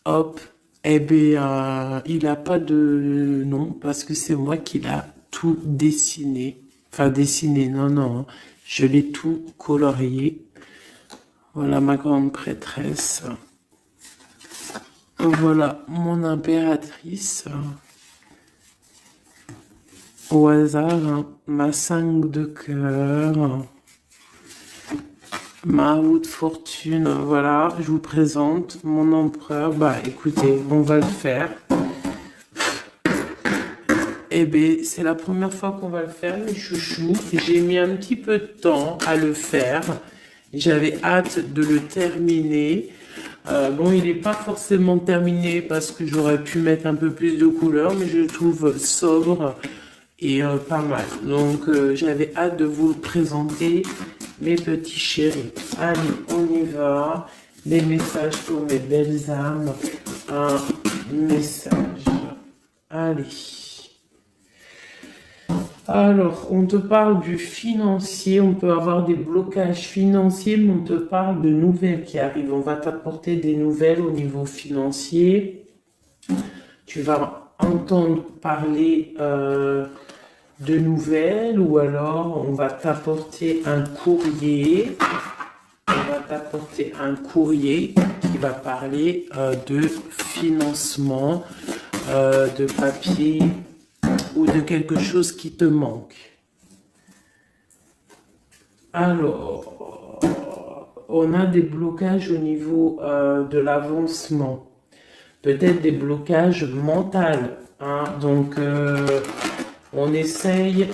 Hop. Eh bien, il n'a pas de nom parce que c'est moi qui l'a tout dessiné. Enfin, dessiné, non, non. Je l'ai tout colorié. Voilà ma grande prêtresse. Voilà mon impératrice. Au hasard, hein, ma 5 de cœur. Ma haute fortune, voilà, je vous présente mon empereur. Bah écoutez, on va le faire. Eh bien, c'est la première fois qu'on va le faire, mes chouchous. J'ai mis un petit peu de temps à le faire. J'avais hâte de le terminer. Bon, il n'est pas forcément terminé parce que j'aurais pu mettre un peu plus de couleurs, mais je le trouve sobre et pas mal. Donc, j'avais hâte de vous le présenter, mes petits chéris. Allez, on y va. Des messages pour mes belles âmes. Un message. Allez. Alors, on te parle du financier, on peut avoir des blocages financiers, mais on te parle de nouvelles qui arrivent. On va t'apporter des nouvelles au niveau financier. Tu vas entendre parler de nouvelles ou alors on va t'apporter un courrier. On va t'apporter un courrier qui va parler de financement, de papier, ou de quelque chose qui te manque. Alors, on a des blocages au niveau de l'avancement. Peut-être des blocages mentaux. Hein. Donc, on essaye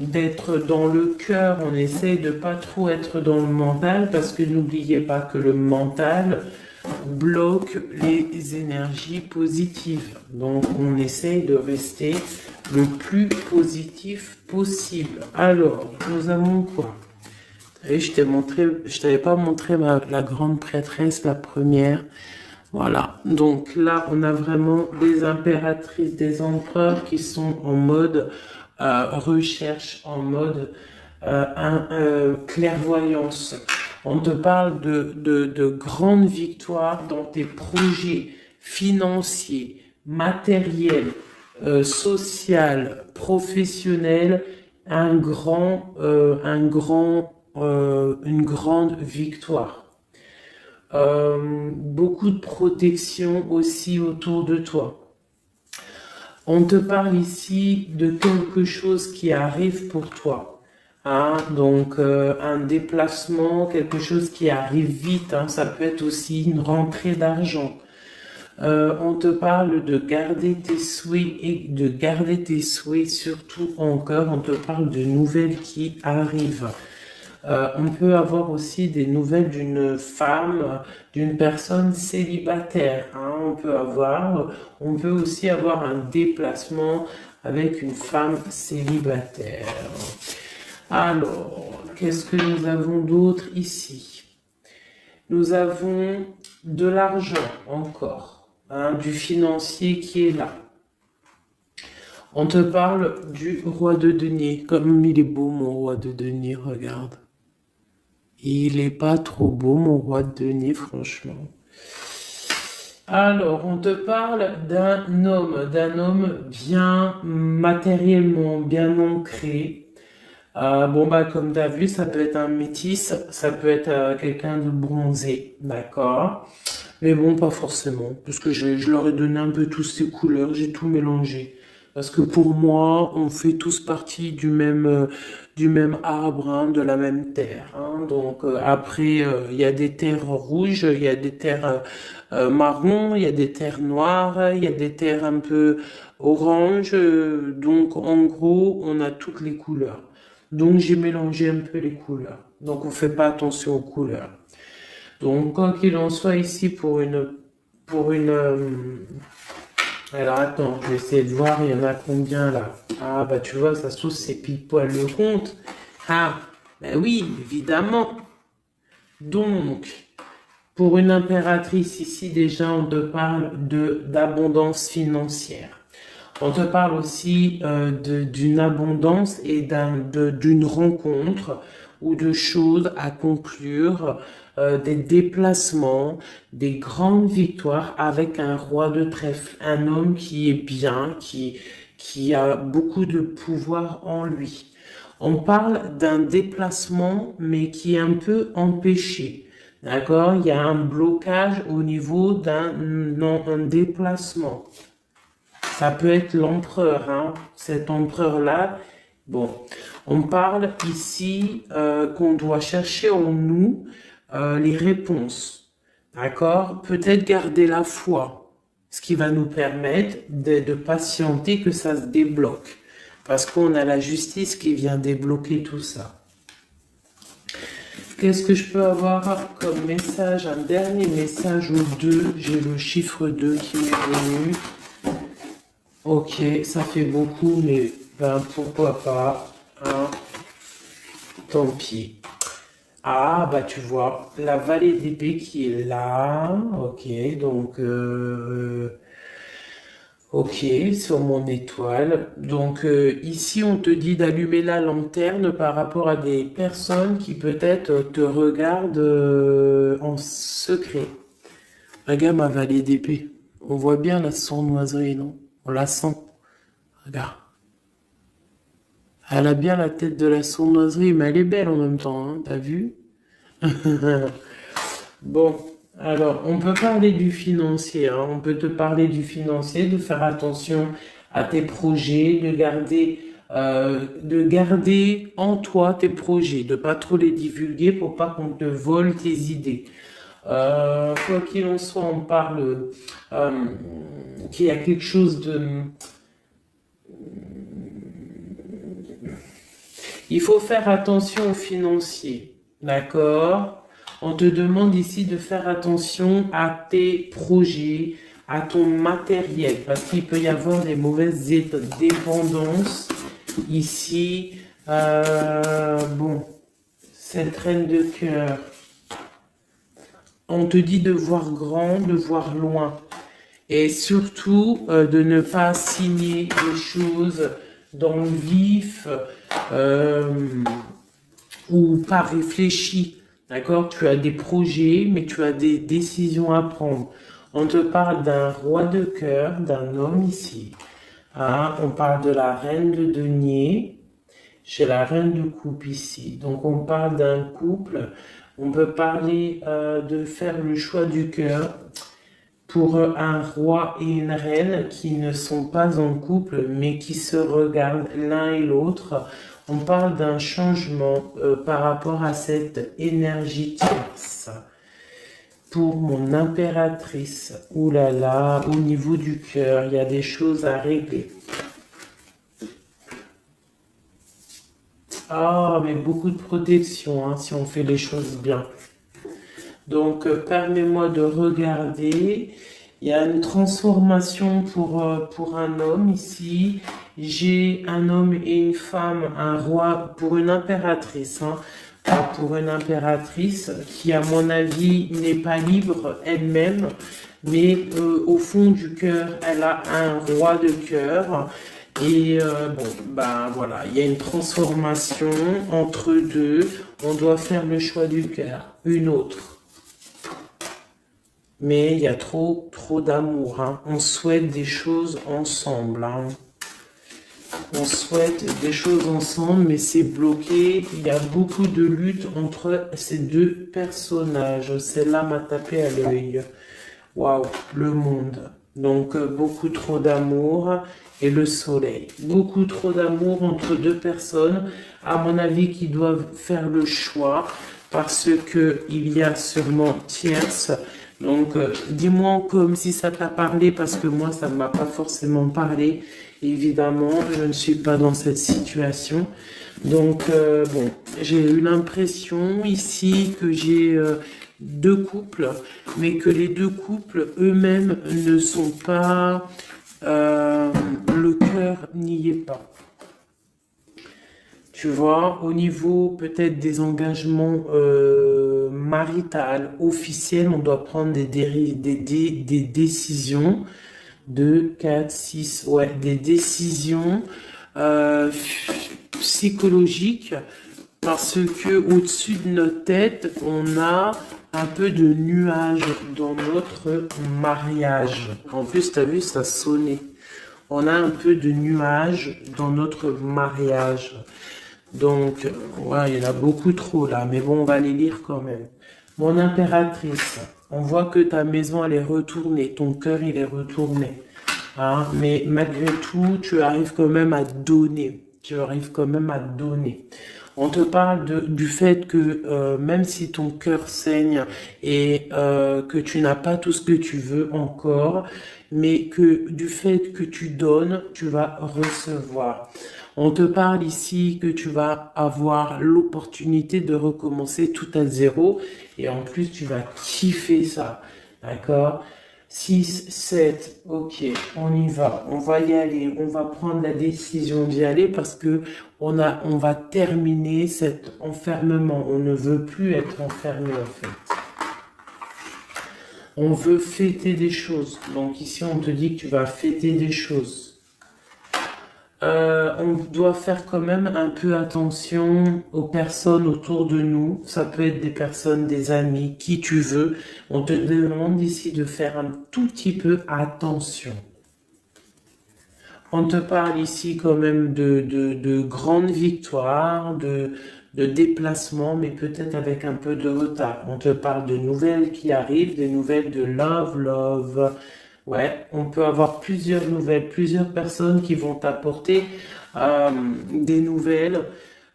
d'être dans le cœur. On essaye de pas trop être dans le mental parce que n'oubliez pas que le mental bloque les énergies positives. Donc, on essaye de rester le plus positif possible. Alors, nous avons quoi? Et je t'avais pas montré la grande prêtresse, la première. Voilà. Donc là, on a vraiment des impératrices, des empereurs qui sont en mode recherche, en mode clairvoyance. On te parle de grandes victoires dans tes projets financiers, matériels, social, professionnel, une grande victoire. Beaucoup de protection aussi autour de toi. On te parle ici de quelque chose qui arrive pour toi. Hein, donc un déplacement, quelque chose qui arrive vite, hein, ça peut être aussi une rentrée d'argent. On te parle de garder tes souhaits et de garder tes souhaits surtout en cœur. On te parle de nouvelles qui arrivent. On peut avoir aussi des nouvelles d'une femme, d'une personne célibataire. Hein, on peut aussi avoir un déplacement avec une femme célibataire. Alors, qu'est-ce que nous avons d'autre ici? Nous avons de l'argent encore, hein, du financier qui est là. On te parle du roi de denier. Comme il est beau mon roi de denier, regarde. Il est pas trop beau, mon roi de denier, franchement. Alors, on te parle d'un homme bien matériellement, bien ancré. Bon, bah, comme tu as vu, ça peut être un métis, ça peut être quelqu'un de bronzé, d'accord? Mais bon, pas forcément, parce que je leur ai donné un peu tous ces couleurs, j'ai tout mélangé. Parce que pour moi, on fait tous partie du même arbre, hein, de la même terre, hein. Donc après, il y a des terres rouges, il y a des terres marron, il y a des terres noires, il y a des terres un peu orange. Donc en gros, on a toutes les couleurs. Donc j'ai mélangé un peu les couleurs. Donc on fait pas attention aux couleurs. Donc, quoi qu'il en soit, ici, alors, attends, je vais essayer de voir, il y en a combien, là? Ah, bah, tu vois, ça se trouve, c'est pile poil le compte. Ah, ben oui, évidemment. Donc, pour une impératrice, ici, déjà, on te parle d'abondance financière. On te parle aussi d'une abondance et d'une rencontre ou de choses à conclure, des déplacements, des grandes victoires avec un roi de trèfle, un homme qui est bien, qui a beaucoup de pouvoir en lui. On parle d'un déplacement, mais qui est un peu empêché. D'accord? Il y a un blocage au niveau un déplacement. Ça peut être l'empereur, hein. Cet empereur-là. Bon, on parle ici qu'on doit chercher en nous les réponses. D'accord? Peut-être garder la foi, ce qui va nous permettre de patienter que ça se débloque. Parce qu'on a la justice qui vient débloquer tout ça. Qu'est-ce que je peux avoir comme message? Un dernier message ou deux. J'ai le chiffre 2 qui m'est venu. Ok, ça fait beaucoup, mais ben pourquoi pas, hein, tant pis. Ah, bah tu vois, la vallée d'épée qui est là, ok, donc, ok, sur mon étoile. Donc ici, on te dit d'allumer la lanterne par rapport à des personnes qui peut-être te regardent en secret. Regarde ma vallée d'épée. On voit bien la sournoiserie, non? On la sent. Regarde. Elle a bien la tête de la sournoiserie, mais elle est belle en même temps, hein, t'as vu? Bon, alors, on peut parler du financier, hein, on peut te parler du financier, de faire attention à tes projets, de garder en toi tes projets, de pas trop les divulguer pour pas qu'on te vole tes idées. Quoi qu'il en soit, on parle qu'il y a quelque chose de... Il faut faire attention aux financiers, d'accord? On te demande ici de faire attention à tes projets, à ton matériel, parce qu'il peut y avoir des mauvaises dépendances ici. Bon, cette reine de cœur, on te dit de voir grand, de voir loin, et surtout de ne pas signer les choses dans le vif ou pas réfléchi. D'accord? Tu as des projets, mais tu as des décisions à prendre. On te parle d'un roi de cœur, d'un homme ici. Hein? On parle de la reine de denier. J'ai la reine de coupe ici. Donc on parle d'un couple. On peut parler de faire le choix du cœur pour un roi et une reine qui ne sont pas en couple, mais qui se regardent l'un et l'autre. On parle d'un changement par rapport à cette énergie tierce. Pour mon impératrice, ouh là là, au niveau du cœur, il y a des choses à régler. Ah, mais beaucoup de protection, hein, si on fait les choses bien. Donc, permets-moi de regarder. Il y a une transformation pour un homme ici. J'ai un homme et une femme, un roi pour une impératrice, hein, pour une impératrice qui, à mon avis, n'est pas libre elle-même, mais au fond du cœur, elle a un roi de cœur. Et bon, ben voilà, il y a une transformation entre deux. On doit faire le choix du cœur, une autre. Mais il y a trop d'amour, hein. On souhaite des choses ensemble, hein. On souhaite des choses ensemble, mais c'est bloqué. Il y a beaucoup de lutte entre ces deux personnages. Celle-là m'a tapé à l'œil. Waouh, le monde. Donc, beaucoup trop d'amour et le soleil. Beaucoup trop d'amour entre deux personnes, à mon avis, qui doivent faire le choix parce que il y a sûrement tierce. Donc, dis-moi comme si ça t'a parlé parce que moi, ça ne m'a pas forcément parlé. Évidemment, je ne suis pas dans cette situation. Donc, bon, j'ai eu l'impression ici que j'ai deux couples, mais que les deux couples eux-mêmes ne sont pas, le cœur n'y est pas. Tu vois, au niveau peut-être des engagements maritales, officiels, on doit prendre des décisions. 2, 4, 6, ouais, des décisions euh, psychologiques parce que au-dessus de notre tête, on a un peu de nuages dans notre mariage. En plus, tu as vu, ça sonnait. On a un peu de nuages dans notre mariage. Donc, ouais, il y en a beaucoup trop là, mais bon, on va les lire quand même. Mon impératrice, on voit que ta maison, elle est retournée, ton cœur, il est retourné. Hein, mais malgré tout, tu arrives quand même à donner. Tu arrives quand même à donner. On te parle du fait que même si ton cœur saigne et que tu n'as pas tout ce que tu veux encore, mais que du fait que tu donnes, tu vas recevoir. On te parle ici que tu vas avoir l'opportunité de recommencer tout à zéro et en plus tu vas kiffer ça. D'accord? 6, 7, ok, on y va, on va y aller, on va prendre la décision d'y aller parce que on va terminer cet enfermement. On ne veut plus être enfermé en fait. On veut fêter des choses. Donc ici, on te dit que tu vas fêter des choses. On doit faire quand même un peu attention aux personnes autour de nous. Ça peut être des personnes, des amis, qui tu veux. On te demande ici de faire un tout petit peu attention. On te parle ici quand même de grandes victoires, de déplacements, mais peut-être avec un peu de retard. On te parle de nouvelles qui arrivent, des nouvelles de love. Ouais, on peut avoir plusieurs nouvelles, plusieurs personnes qui vont t'apporter des nouvelles,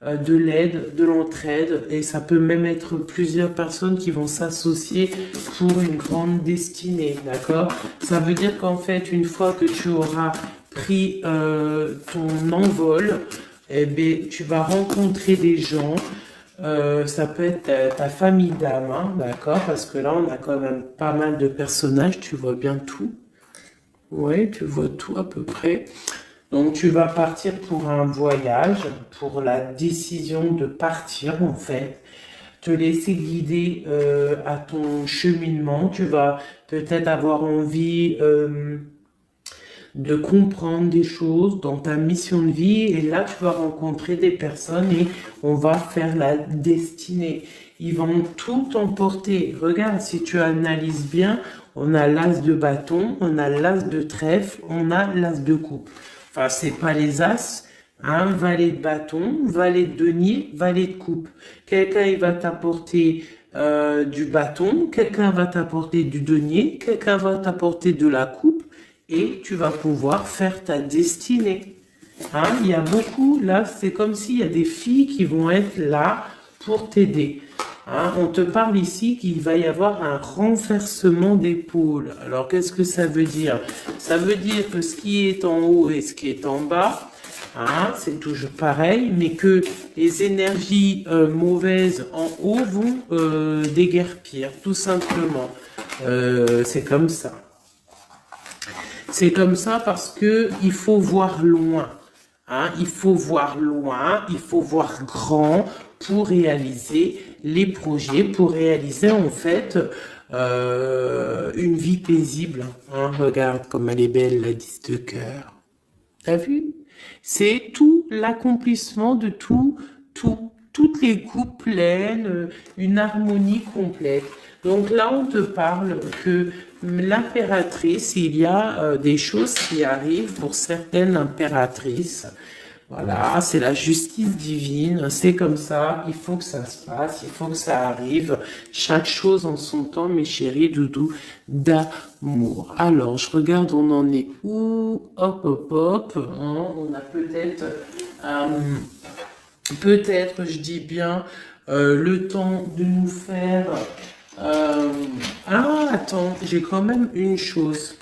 de l'aide, de l'entraide, et ça peut même être plusieurs personnes qui vont s'associer pour une grande destinée, d'accord? Ça veut dire qu'en fait, une fois que tu auras pris ton envol, eh bien, tu vas rencontrer des gens. Ça peut être ta famille d'âme, hein, d'accord? Parce que là, on a quand même pas mal de personnages, tu vois bien tout. Ouais, tu vois tout à peu près. Donc, tu vas partir pour un voyage, pour la décision de partir, en fait. Te laisser guider à ton cheminement. Tu vas peut-être avoir envie de comprendre des choses dans ta mission de vie et là tu vas rencontrer des personnes et on va faire la destinée. Ils vont tout emporter. Regarde, si tu analyses bien, on a l'as de bâton, on a l'as de trèfle, on a l'as de coupe. Enfin, c'est pas les as, hein, valet de bâton, valet de denier, valet de coupe. Quelqu'un il va t'apporter du bâton, quelqu'un va t'apporter du denier, quelqu'un va t'apporter de la coupe et tu vas pouvoir faire ta destinée. Hein, il y a beaucoup, là, c'est comme s'il y a des filles qui vont être là pour t'aider. Hein, on te parle ici qu'il va y avoir un renversement d'épaule. Alors, qu'est-ce que ça veut dire? Ça veut dire que ce qui est en haut et ce qui est en bas, hein, c'est toujours pareil, mais que les énergies mauvaises en haut vont déguerpir, tout simplement. C'est comme ça. C'est comme ça parce que il faut voir loin. Hein, il faut voir loin, il faut voir grand pour réaliser les projets, pour réaliser en fait une vie paisible. Hein, regarde comme elle est belle, la 10 de cœur. T'as vu? C'est tout l'accomplissement de toutes les coupes pleines, une harmonie complète. Donc là, on te parle que l'impératrice, il y a des choses qui arrivent pour certaines impératrices. Voilà, c'est la justice divine, c'est comme ça, il faut que ça se passe, il faut que ça arrive, chaque chose en son temps, mes chéris doudous d'amour. Alors, je regarde, on en est où? Hop, hop, hop, hein, on a peut-être, je dis bien, le temps de nous faire... Ah, attends, j'ai quand même une chose.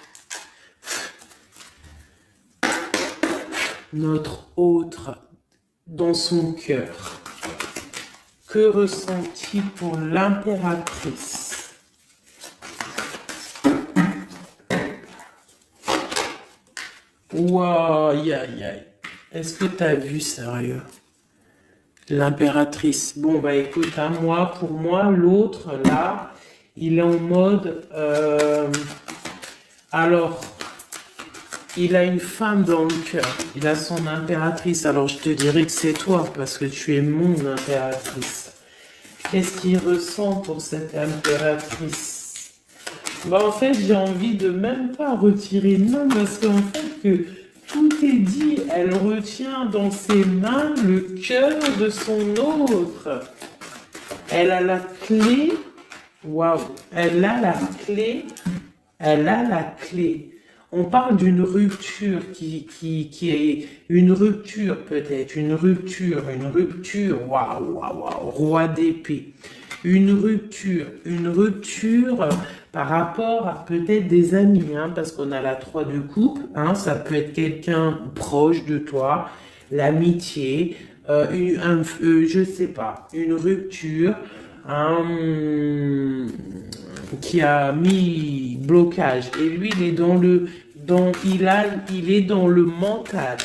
Notre autre dans son cœur. Que ressent-il pour l'impératrice? Waouh, aïe, aïe, aïe. Est-ce que t'as vu, sérieux? L'impératrice. Bon, bah écoute, hein, pour moi, l'autre, là, il est en mode... alors... Il a une femme dans le cœur, il a son impératrice, alors je te dirais que c'est toi, parce que tu es mon impératrice. Qu'est-ce qu'il ressent pour cette impératrice? Bah en fait, j'ai envie de même pas retirer de main, parce qu'en fait, que tout est dit, elle retient dans ses mains le cœur de son autre. Elle a la clé, waouh, elle a la clé, elle a la clé. On parle d'une rupture qui est une rupture peut-être, une rupture, waouh, waouh, waouh, roi d'épée. Une rupture par rapport à peut-être des amis, hein, parce qu'on a la 3 de coupe, hein, ça peut être quelqu'un proche de toi, l'amitié, je sais pas, une rupture, qui a mis blocage. Et lui, il est il est dans le mental.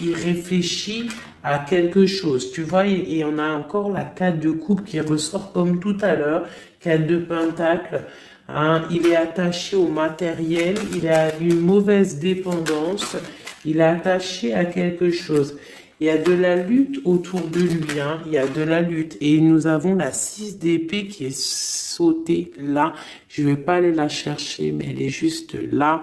Il réfléchit à quelque chose. Tu vois, et on a encore la 4 de coupe qui ressort comme tout à l'heure. 4 de pentacle. Hein, il est attaché au matériel. Il a une mauvaise dépendance. Il est attaché à quelque chose. Il y a de la lutte autour de lui, hein. Il y a de la lutte. Et nous avons la 6 d'épée qui est sautée là. Je vais pas aller la chercher, mais elle est juste là.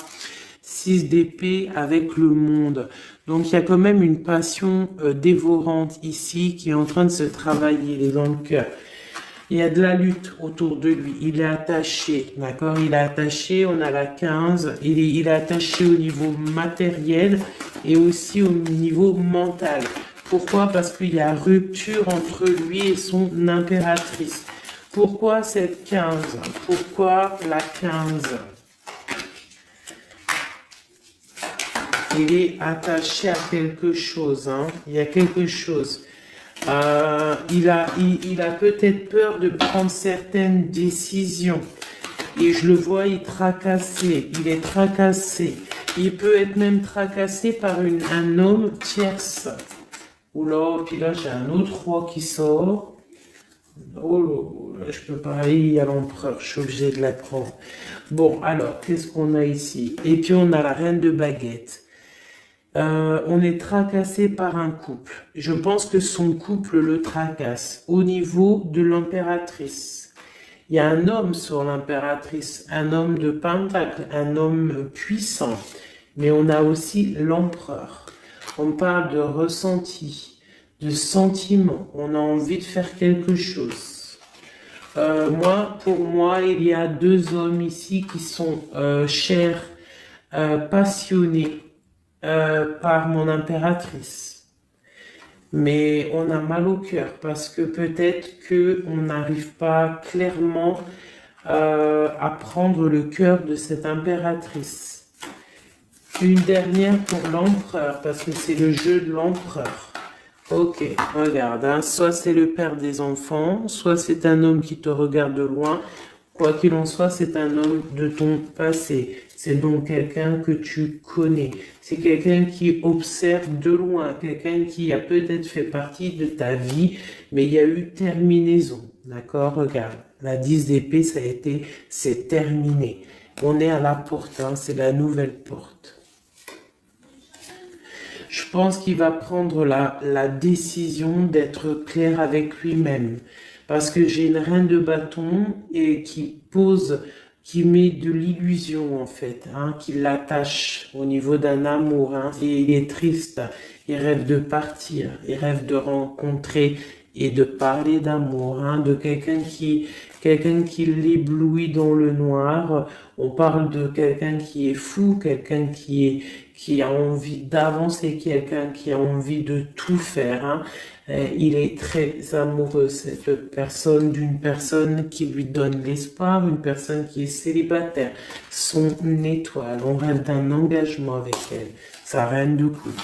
6 d'épée avec le monde. Donc il y a quand même une passion dévorante ici qui est en train de se travailler, il est dans le cœur. Il y a de la lutte autour de lui. Il est attaché, d'accord? Il est attaché, on a la 15. Il est attaché au niveau matériel et aussi au niveau mental. Pourquoi? Parce qu'il y a rupture entre lui et son impératrice. Pourquoi cette 15? Pourquoi la 15? Il est attaché à quelque chose, hein? Il y a quelque chose. Il a peut-être peur de prendre certaines décisions. Et je le vois, il est tracassé. Il peut être même tracassé par un homme tierce. Oula, puis là, j'ai un autre roi qui sort. Oh là, je peux pas aller à l'empereur, je suis obligé de la prendre. Bon, alors, qu'est-ce qu'on a ici? Et puis, on a la reine de baguette. On est tracassé par un couple. Je pense que son couple le tracasse. Au niveau de l'impératrice, il y a un homme sur l'impératrice, un homme de pentacle, un homme puissant. Mais on a aussi l'empereur. On parle de ressenti, de sentiment. On a envie de faire quelque chose. Pour moi, il y a 2 hommes ici qui sont chers, passionnés. Par mon impératrice. Mais on a mal au cœur parce que peut-être qu'on n'arrive pas clairement à prendre le cœur de cette impératrice. Une dernière pour l'empereur parce que c'est le jeu de l'empereur. Ok, regarde, hein, soit c'est le père des enfants, soit c'est un homme qui te regarde de loin. Quoi qu'il en soit, c'est un homme de ton passé. C'est donc quelqu'un que tu connais. C'est quelqu'un qui observe de loin, quelqu'un qui a peut-être fait partie de ta vie, mais il y a eu terminaison. D'accord? Regarde, la 10 d'épée, c'est terminé. On est à la porte, hein, c'est la nouvelle porte. Je pense qu'il va prendre la décision d'être clair avec lui-même. Parce que j'ai une reine de bâton et qui met de l'illusion en fait, hein, qui l'attache au niveau d'un amour. Hein, et il est triste, il rêve de partir, il rêve de rencontrer et de parler d'amour, hein, de quelqu'un qui l'éblouit dans le noir. On parle de quelqu'un qui est fou, quelqu'un qui a envie d'avancer, quelqu'un qui a envie de tout faire. Hein. Il est très amoureux, cette personne, d'une personne qui lui donne l'espoir, une personne qui est célibataire, son étoile. On rêve d'un engagement avec elle, sa reine de coupe.